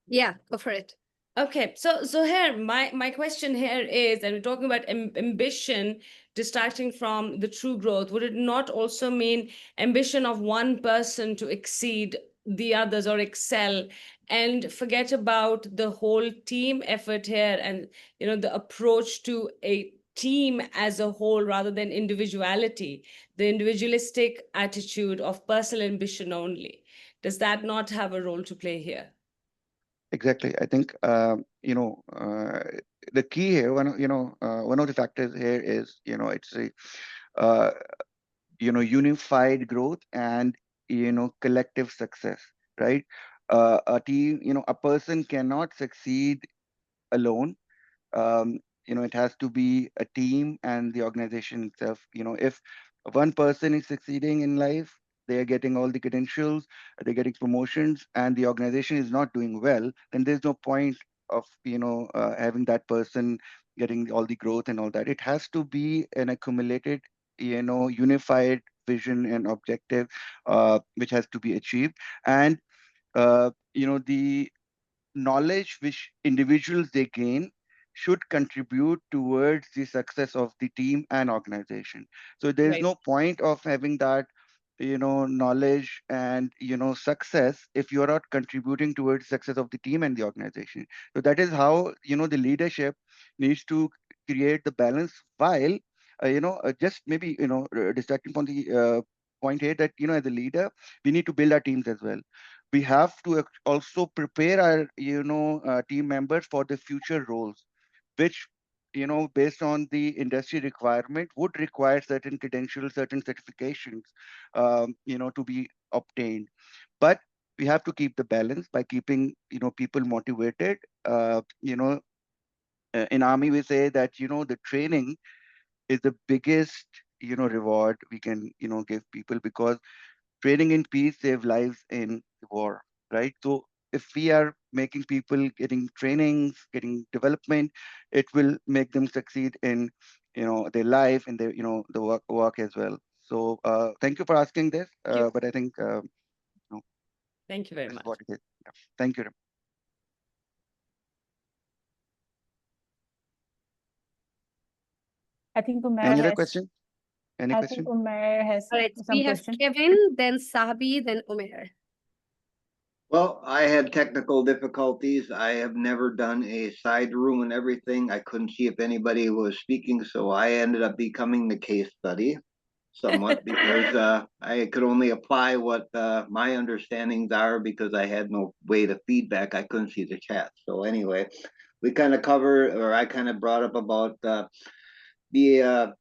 Yeah, go for it. Okay, so here my question here is, and we're talking about ambition distracting from the true growth. Would it not also mean ambition of one person to exceed the others or excel, and forget about the whole team effort here, and the approach to a team as a whole rather than individuality, the individualistic attitude of personal ambition only? Does that not have a role to play here? Exactly. I think the key here, one of the factors here is, it's a uh, unified growth and collective success, right? A team, a person cannot succeed alone. um, it has to be a team and the organization itself. If one person is succeeding in life, they are getting all the credentials, they're getting promotions, and the organization is not doing well, then there's no point of having that person getting all the growth and all that. It has to be an accumulated, unified vision and objective, which has to be achieved. And the knowledge which individuals they gain should contribute towards the success of the team and organization. So there's Right. no point of having that knowledge and success if you're not contributing towards success of the team and the organization. So that is how the leadership needs to create the balance, while just maybe distracting from the point here, that as a leader we need to build our teams as well. We have to also prepare our team members for the future roles, which based on the industry requirement would require certain credentials, certain certifications, to be obtained. But we have to keep the balance by keeping people motivated. In army we say that the training is the biggest reward we can give people, because training in peace save lives in war, right? So if we are making people getting trainings, getting development, it will make them succeed in their life and their the work as well. So thank you for asking this, Thank you. but I think know, Thank you very this is much. what it is. Yeah. Thank you. I think Umair Any other has. question? Any I question? think Umair has All right, some we have question. Kevin, then Sabi, then Umair. Well, I had technical difficulties. I have never done a side room and everything. I couldn't see if anybody was speaking, so I ended up becoming the case study somewhat because I could only apply what my understandings are because I had no way to feedback. I couldn't see the chat. So anyway, we kind of covered, or I kind of brought up about the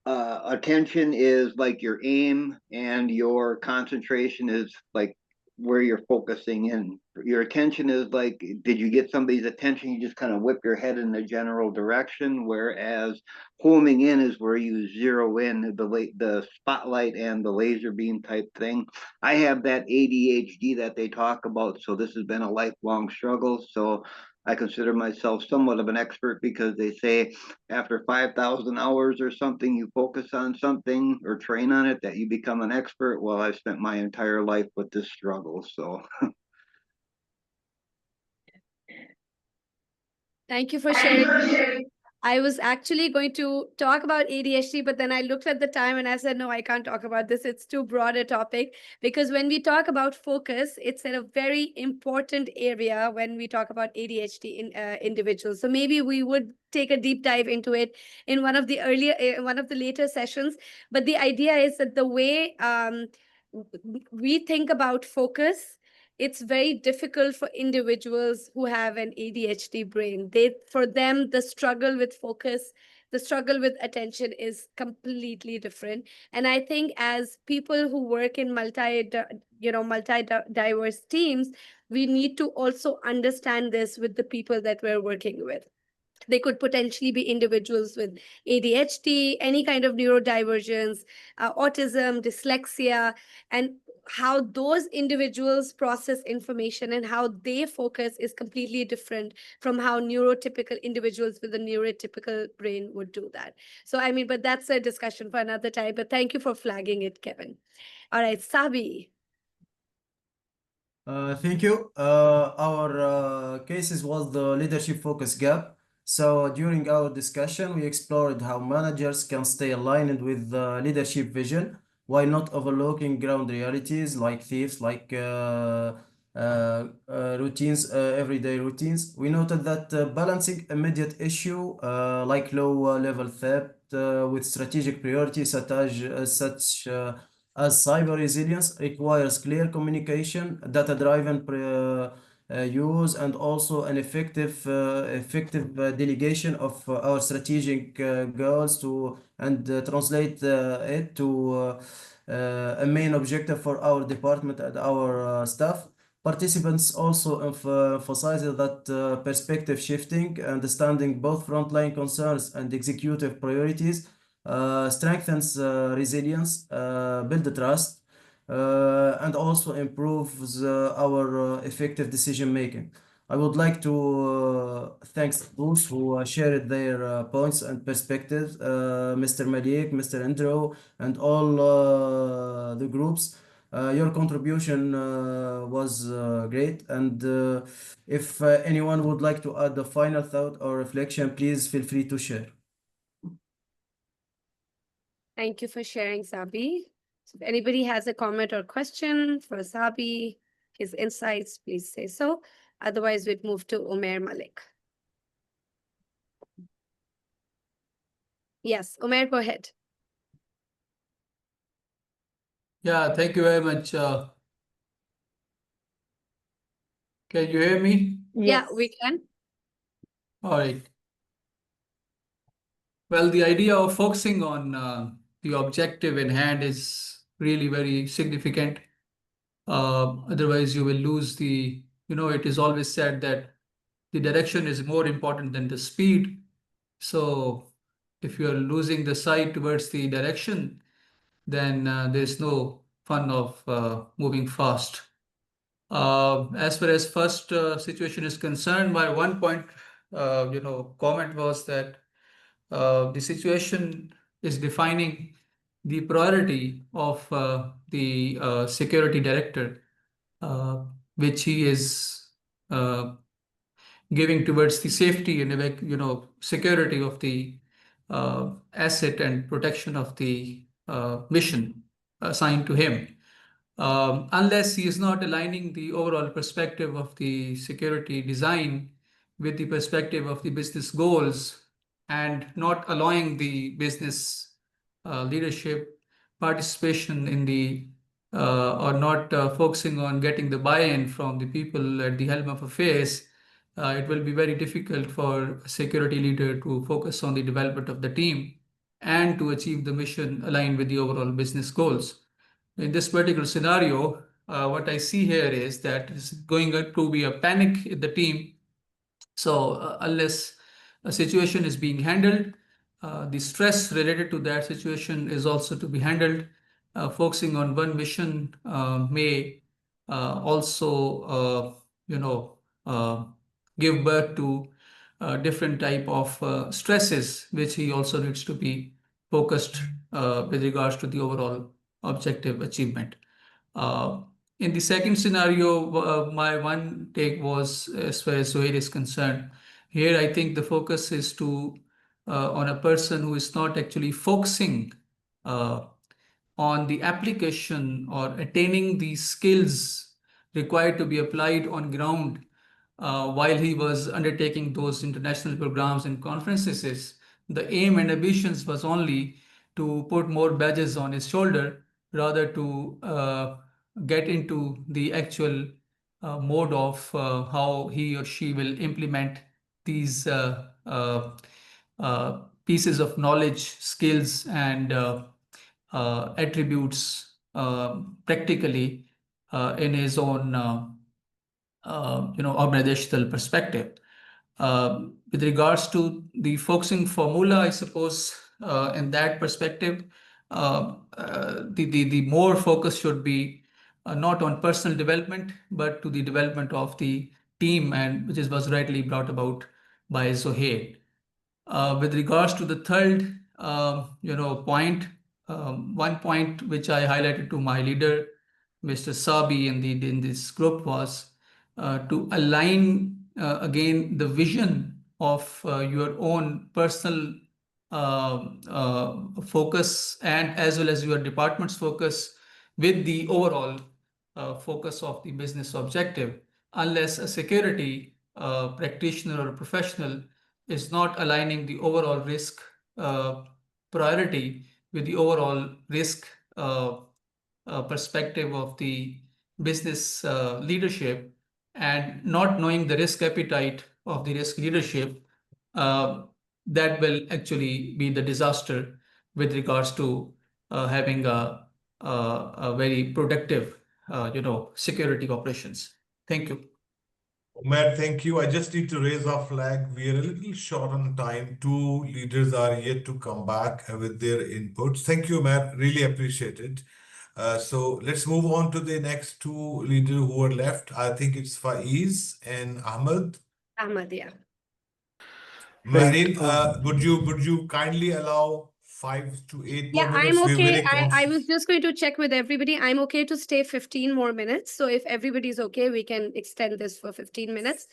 attention is like your aim, and your concentration is like where you're focusing in. Your attention is like, did you get somebody's attention? You just kind of whip your head in the general direction. Whereas homing in is where you zero in, the spotlight and the laser beam type thing. I have that ADHD that they talk about, so this has been a lifelong struggle. So I consider myself somewhat of an expert because they say after 5,000 hours or something, you focus on something or train on it, that you become an expert. Well, I've spent my entire life with this struggle. So Thank you for sharing. I was actually going to talk about ADHD, but then I looked at the time and I said, no, I can't talk about this. It's too broad a topic. Because when we talk about focus, it's a very important area when we talk about ADHD in individuals. So maybe we would take a deep dive into it in one of the later sessions. But the idea is that the way we think about focus, it's very difficult for individuals who have an ADHD brain. For them, the struggle with focus, the struggle with attention is completely different. And I think as people who work in multi-diverse teams, we need to also understand this with the people that we're working with. They could potentially be individuals with ADHD, any kind of neurodivergence, autism, dyslexia, and how those individuals process information and how they focus is completely different from how neurotypical individuals with a neurotypical brain would do that. So, I mean, but that's a discussion for another time. But thank you for flagging it, Kevin. All right, Sabi. Thank you. Our cases was the leadership focus gap. So during our discussion, we explored how managers can stay aligned with the leadership vision while not overlooking ground realities like thieves, like routines, everyday routines. We noted that balancing immediate issue like low level theft with strategic priorities such as cyber resilience requires clear communication, data-driven use, and also an effective delegation of our strategic goals to and translate it to a main objective for our department and our staff. Participants also emphasized that perspective shifting, understanding both frontline concerns and executive priorities strengthens resilience, build trust, and also improves our effective decision making. I would like to thank those who shared their points and perspectives, Mr. Malik, Mr. Andrew, and all the groups. Your contribution was great, and if anyone would like to add a final thought or reflection, please feel free to share. Thank you for sharing, Sabi. So if anybody has a comment or question for Sabi, his insights, please say so. Otherwise, we'd move to Umair Malik. Yes, Umair, go ahead. Yeah, thank you very much. Can you hear me? Yeah, we can. All right. Well, the idea of focusing on the objective in hand is really very significant. Otherwise, you will lose the, it is always said that the direction is more important than the speed. So if you are losing the sight towards the direction, then there's no fun of moving fast. As far as first situation is concerned, my one point, comment was that the situation is defining the priority of the security director, which he is giving towards the safety and security of the asset and protection of the mission assigned to him. Unless he is not aligning the overall perspective of the security design with the perspective of the business goals and not allowing the business leadership participation in the or not focusing on getting the buy-in from the people at the helm of affairs, it will be very difficult for a security leader to focus on the development of the team and to achieve the mission aligned with the overall business goals. In this particular scenario, what I see here is that it's going to be a panic in the team. So unless a situation is being handled, the stress related to that situation is also to be handled. Focusing on one mission may also, give birth to different type of stresses, which he also needs to be focused with regards to the overall objective achievement. In the second scenario, my one take was as far as Zohair is concerned. Here, I think the focus is to on a person who is not actually focusing on the application or attaining the skills required to be applied on ground while he was undertaking those international programs and conferences. The aim and ambitions was only to put more badges on his shoulder rather to get into the actual mode of how he or she will implement these pieces of knowledge, skills, and attributes practically in his own organizational perspective. With regards to the focusing formula, I suppose in that perspective, the more focus should be not on personal development, but to the development of the team, and which was rightly brought about by Zohair. With regards to the third, point, one point which I highlighted to my leader, Mr. Sabi in this group was to align again the vision of your own personal focus and as well as your department's focus with the overall focus of the business objective. Unless a security practitioner or professional is not aligning the overall risk priority with the overall risk perspective of the business leadership and not knowing the risk appetite of the risk leadership, that will actually be the disaster with regards to having a very productive, security operations. Thank you. Matt, thank you. I just need to raise our flag. We are a little short on time. Two leaders are yet to come back with their inputs. Thank you, Matt. Really appreciate it. So let's move on to the next two leaders who are left. I think it's Faiz and Ahmed. Ahmed, yeah. Marin, would you kindly allow 5 to 8 more Yeah, minutes? I'm We're okay. very I was conscious. just going to check with everybody. I'm okay to stay 15 more minutes. So if everybody's okay, we can extend this for 15 minutes.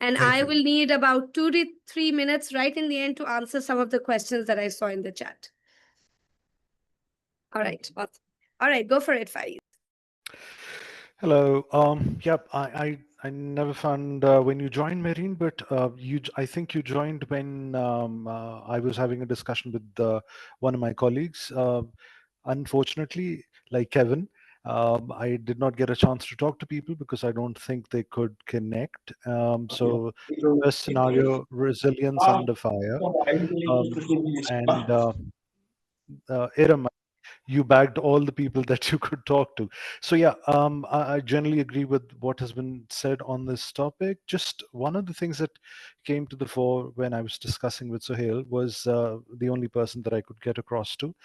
And Thank I you. will need about 2 to 3 minutes right in the end to answer some of the questions that I saw in the chat. All right. Awesome. All right, go for it, Faiz. Hello. Yep. I never found when you joined, Marine, but I think you joined when I was having a discussion with one of my colleagues. Unfortunately, like Kevin, I did not get a chance to talk to people because I don't think they could connect. So first scenario, resilience under fire, and Iram, you bagged all the people that you could talk to. So yeah, I generally agree with what has been said on this topic. Just one of the things that came to the fore when I was discussing with Sohail was the only person that I could get across to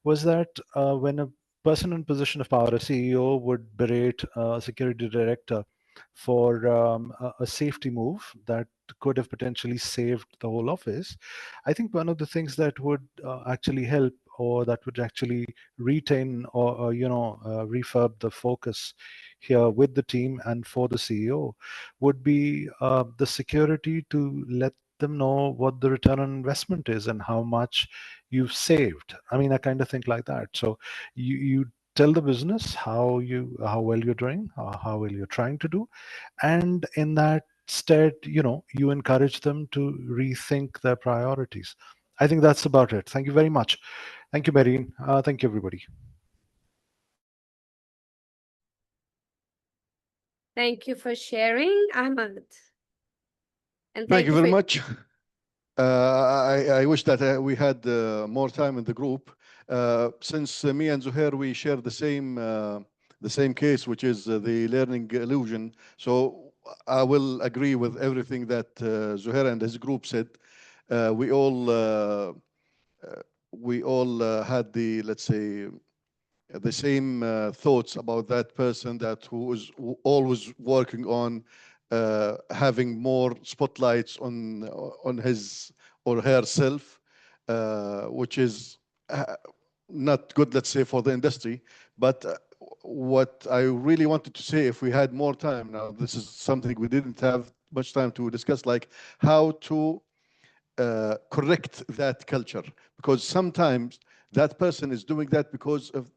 was that when a person in position of power, a CEO, would berate a security director for a safety move that could have potentially saved the whole office, I think one of the things that would actually help or that would actually retain or refurb the focus here with the team and for the CEO would be the security to let them know what the return on investment is and how much you've saved. I mean, I kind of think like that. So you tell the business how well you're doing, how well you're trying to do, and in that stead, you encourage them to rethink their priorities. I think that's about it. Thank you very much. Thank you, Marine. Thank you, everybody. Thank you for sharing, Ahmed. And Thank you very for much. I wish that we had more time in the group. Since me and Zuhair, we share the same case, which is the learning illusion. So I will agree with everything that Zuhair and his group said. We all had let's say, the same thoughts about that person who was always working on having more spotlights on his or herself, which is not good, let's say, for the industry. But what I really wanted to say, if we had more time now, this is something we didn't have much time to discuss, like how to correct that culture, because sometimes that person is doing that because of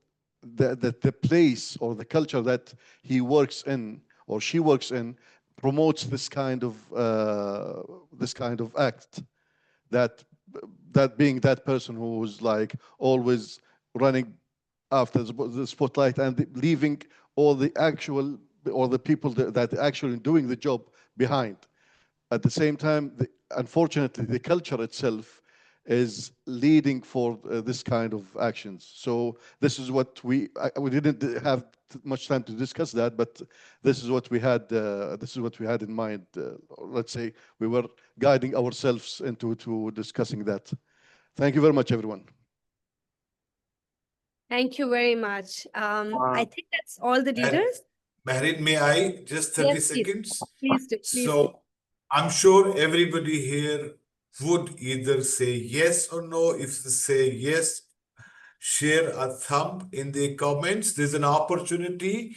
the place or the culture that he works in or she works in promotes this kind of act, that being that person who's like always running after the spotlight and leaving all the actual or the people that actually doing the job behind. At the same time, unfortunately, the culture itself is leading for this kind of actions. So this is what we didn't have much time to discuss that, but this is what we had. This is what we had in mind. Let's say we were guiding ourselves into discussing that. Thank you very much, everyone. Thank you very much. I think that's all the leaders. Marin, may I just 30 Yes, please. seconds? Please do. Please do. So I'm sure everybody here would either say yes or no. If they say yes, share a thumb in the comments. There's an opportunity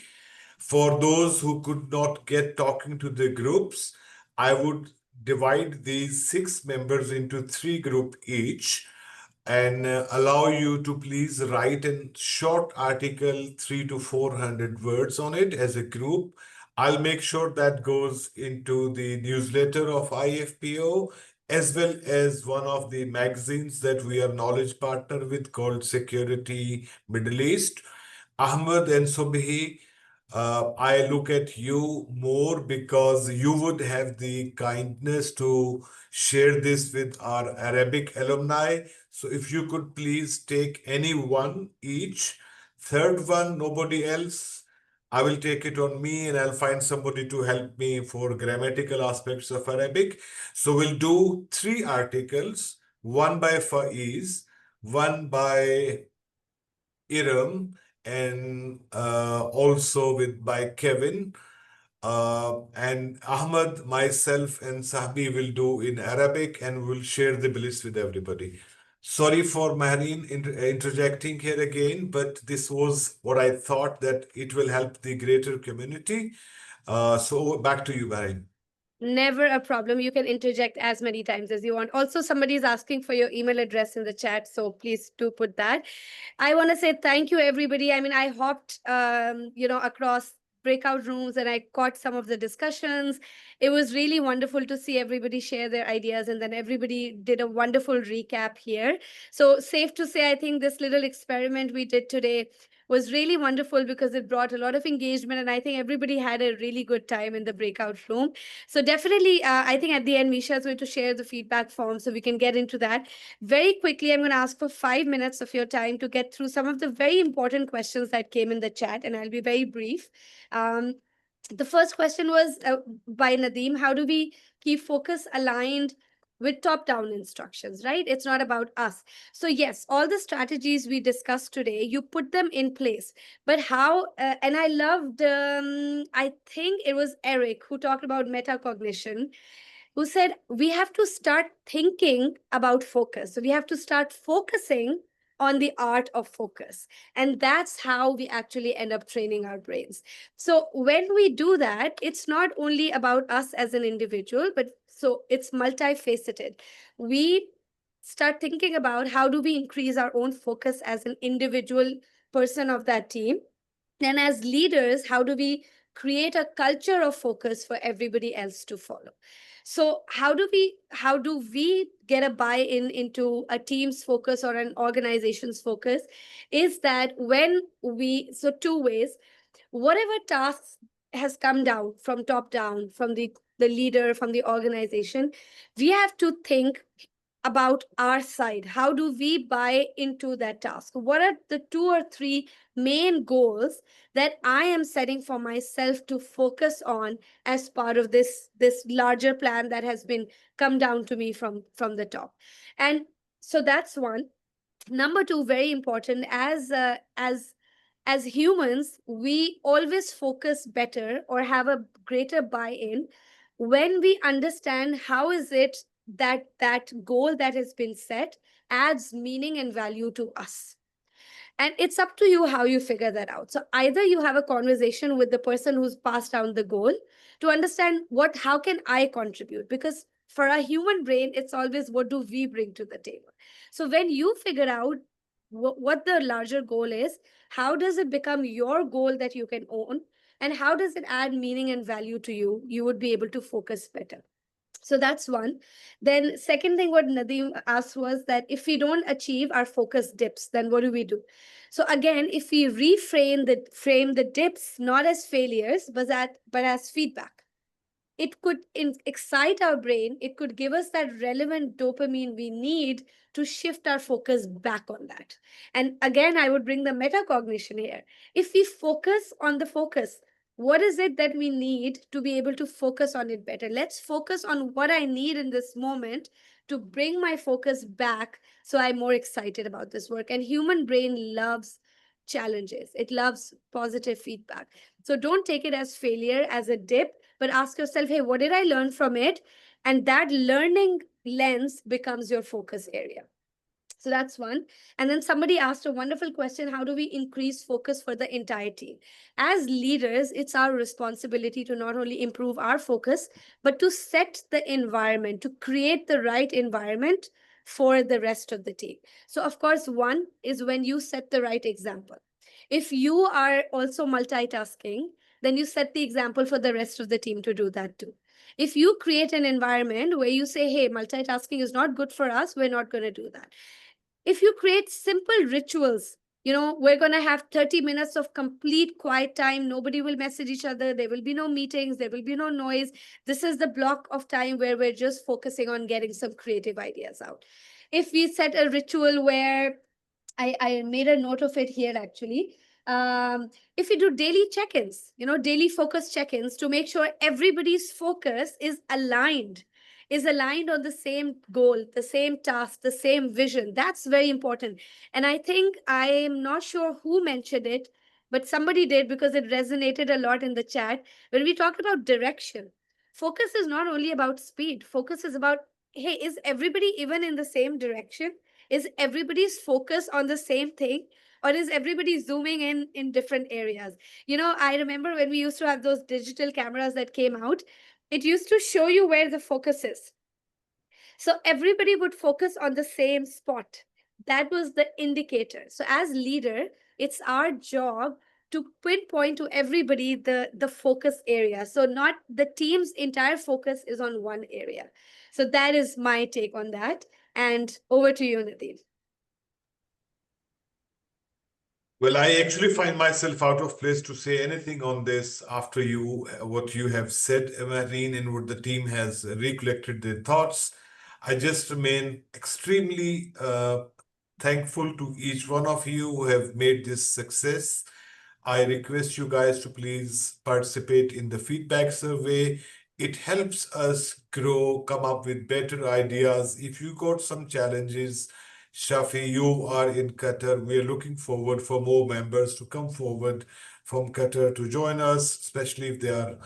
For those who could not get talking to the groups, I would divide these 6 members into 3 groups each and allow you to please write a short article, 300 to 400 words on it as a group. I'll make sure that goes into the newsletter of IFPO as well as one of the magazines that we are knowledge partner with called Security Middle East. Ahmed and Subhi, I look at you more because you would have the kindness to share this with our Arabic alumni. So if you could please take any one each. Third one, nobody else. I will take it on me and I'll find somebody to help me for grammatical aspects of Arabic. So we'll do 3 articles, one by Faiz, one by Iram, and also by Kevin. And Ahmed, myself, and Sahbi will do in Arabic and we'll share the list with everybody. Sorry for Mahreen interjecting here again, but this was what I thought that it will help the greater community. So back to you, Mahreen. Never a problem. You can interject as many times as you want. Also, somebody is asking for your email address in the chat, so please do put that. I want to say thank you, everybody. I mean, I hopped, across breakout rooms and I caught some of the discussions. It was really wonderful to see everybody share their ideas, and then everybody did a wonderful recap here. So safe to say, I think this little experiment we did today was really wonderful because it brought a lot of engagement, and I think everybody had a really good time in the breakout room. So definitely, I think at the end, Misha is going to share the feedback form so we can get into that. Very quickly, I'm going to ask for 5 minutes of your time to get through some of the very important questions that came in the chat, and I'll be very brief. The first question was by Nadeem: how do we keep focus aligned with top-down instructions, right? It's not about us. So yes, all the strategies we discussed today, you put them in place. But how, and I loved, I think it was Eric who talked about metacognition, who said we have to start thinking about focus. So we have to start focusing on the art of focus. And that's how we actually end up training our brains. So when we do that, it's not only about us as an individual, but so it's multifaceted. We start thinking about how do we increase our own focus as an individual person of that team. And as leaders, how do we create a culture of focus for everybody else to follow? So how do we get a buy-in into a team's focus or an organization's focus? Is that when so 2 ways, whatever tasks has come down from top down, from the leader, from the organization, we have to think about our side. How do we buy into that task? What are the 2 or 3 main goals that I am setting for myself to focus on as part of this larger plan that has been come down to me from the top? And so that's one. Number 2, very important, as humans, we always focus better or have a greater buy-in when we understand how is it that goal that has been set adds meaning and value to us. And it's up to you how you figure that out. So either you have a conversation with the person who's passed down the goal to understand how can I contribute? Because for a human brain, it's always what do we bring to the table? So when you figure out what the larger goal is, how does it become your goal that you can own? And how does it add meaning and value to you? You would be able to focus better. So that's one. Then second thing what Nadeem asked was that if we don't achieve, our focus dips, then what do we do? So again, if we frame the dips not as failures, but as feedback, it could excite our brain. It could give us that relevant dopamine we need to shift our focus back on that. And again, I would bring the metacognition here. If we focus on the focus, what is it that we need to be able to focus on it better? Let's focus on what I need in this moment to bring my focus back so I'm more excited about this work. And human brain loves challenges. It loves positive feedback. So don't take it as failure, as a dip, but ask yourself, hey, what did I learn from it? And that learning lens becomes your focus area. So that's one. And then somebody asked a wonderful question: how do we increase focus for the entire team? As leaders, it's our responsibility to not only improve our focus, but to set the environment, to create the right environment for the rest of the team. So, of course, one is when you set the right example. If you are also multitasking, then you set the example for the rest of the team to do that too. If you create an environment where you say, hey, multitasking is not good for us, we're not going to do that. If you create simple rituals, we're going to have 30 minutes of complete quiet time. Nobody will message each other. There will be no meetings. There will be no noise. This is the block of time where we're just focusing on getting some creative ideas out. If we set a ritual where I made a note of it here actually. If we do daily check-ins, daily focus check-ins to make sure everybody's focus is aligned on the same goal, the same task, the same vision. That's very important. And I think, I am not sure who mentioned it, but somebody did, because it resonated a lot in the chat. When we talked about direction, focus is not only about speed. Focus is about, hey, is everybody even in the same direction? Is everybody's focus on the same thing? Or is everybody zooming in different areas? I remember when we used to have those digital cameras that came out, it used to show you where the focus is. So everybody would focus on the same spot. That was the indicator. So as leader, it's our job to pinpoint to everybody the focus area. So not the team's entire focus is on one area. So that is my take on that. And over to you, Nadeem. Well, I actually find myself out of place to say anything on this after what you have said, Marine, and what the team has recollected their thoughts. I just remain extremely thankful to each one of you who have made this success. I request you guys to please participate in the feedback survey. It helps us grow, come up with better ideas. If you got some challenges, Shafi, you are in Qatar. We are looking forward for more members to come forward from Qatar to join us, especially if they are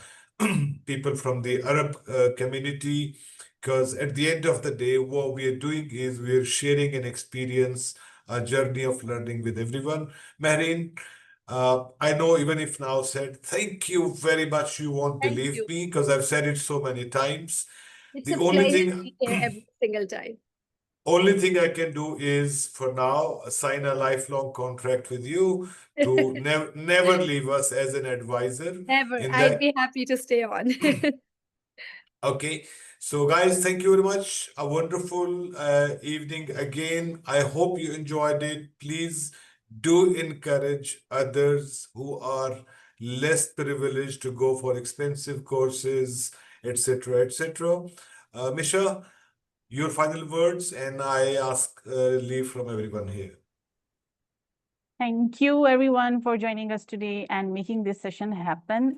people from the Arab community. Because at the end of the day, what we are doing is we are sharing an experience, a journey of learning with everyone. Marine, I know even if now said, thank you very much. You won't believe me because I've said it so many times. It's The a only pleasure thing to be here every single time. Only thing I can do is, for now, sign a lifelong contract with you to never leave us as an advisor. Never. In I'd that, be happy to stay on. okay. So, guys, thank you very much. A wonderful evening again. I hope you enjoyed it. Please do encourage others who are less privileged to go for expensive courses, etc., etc. Misha, your final words, and I ask leave from everyone here. Thank you, everyone, for joining us today and making this session happen.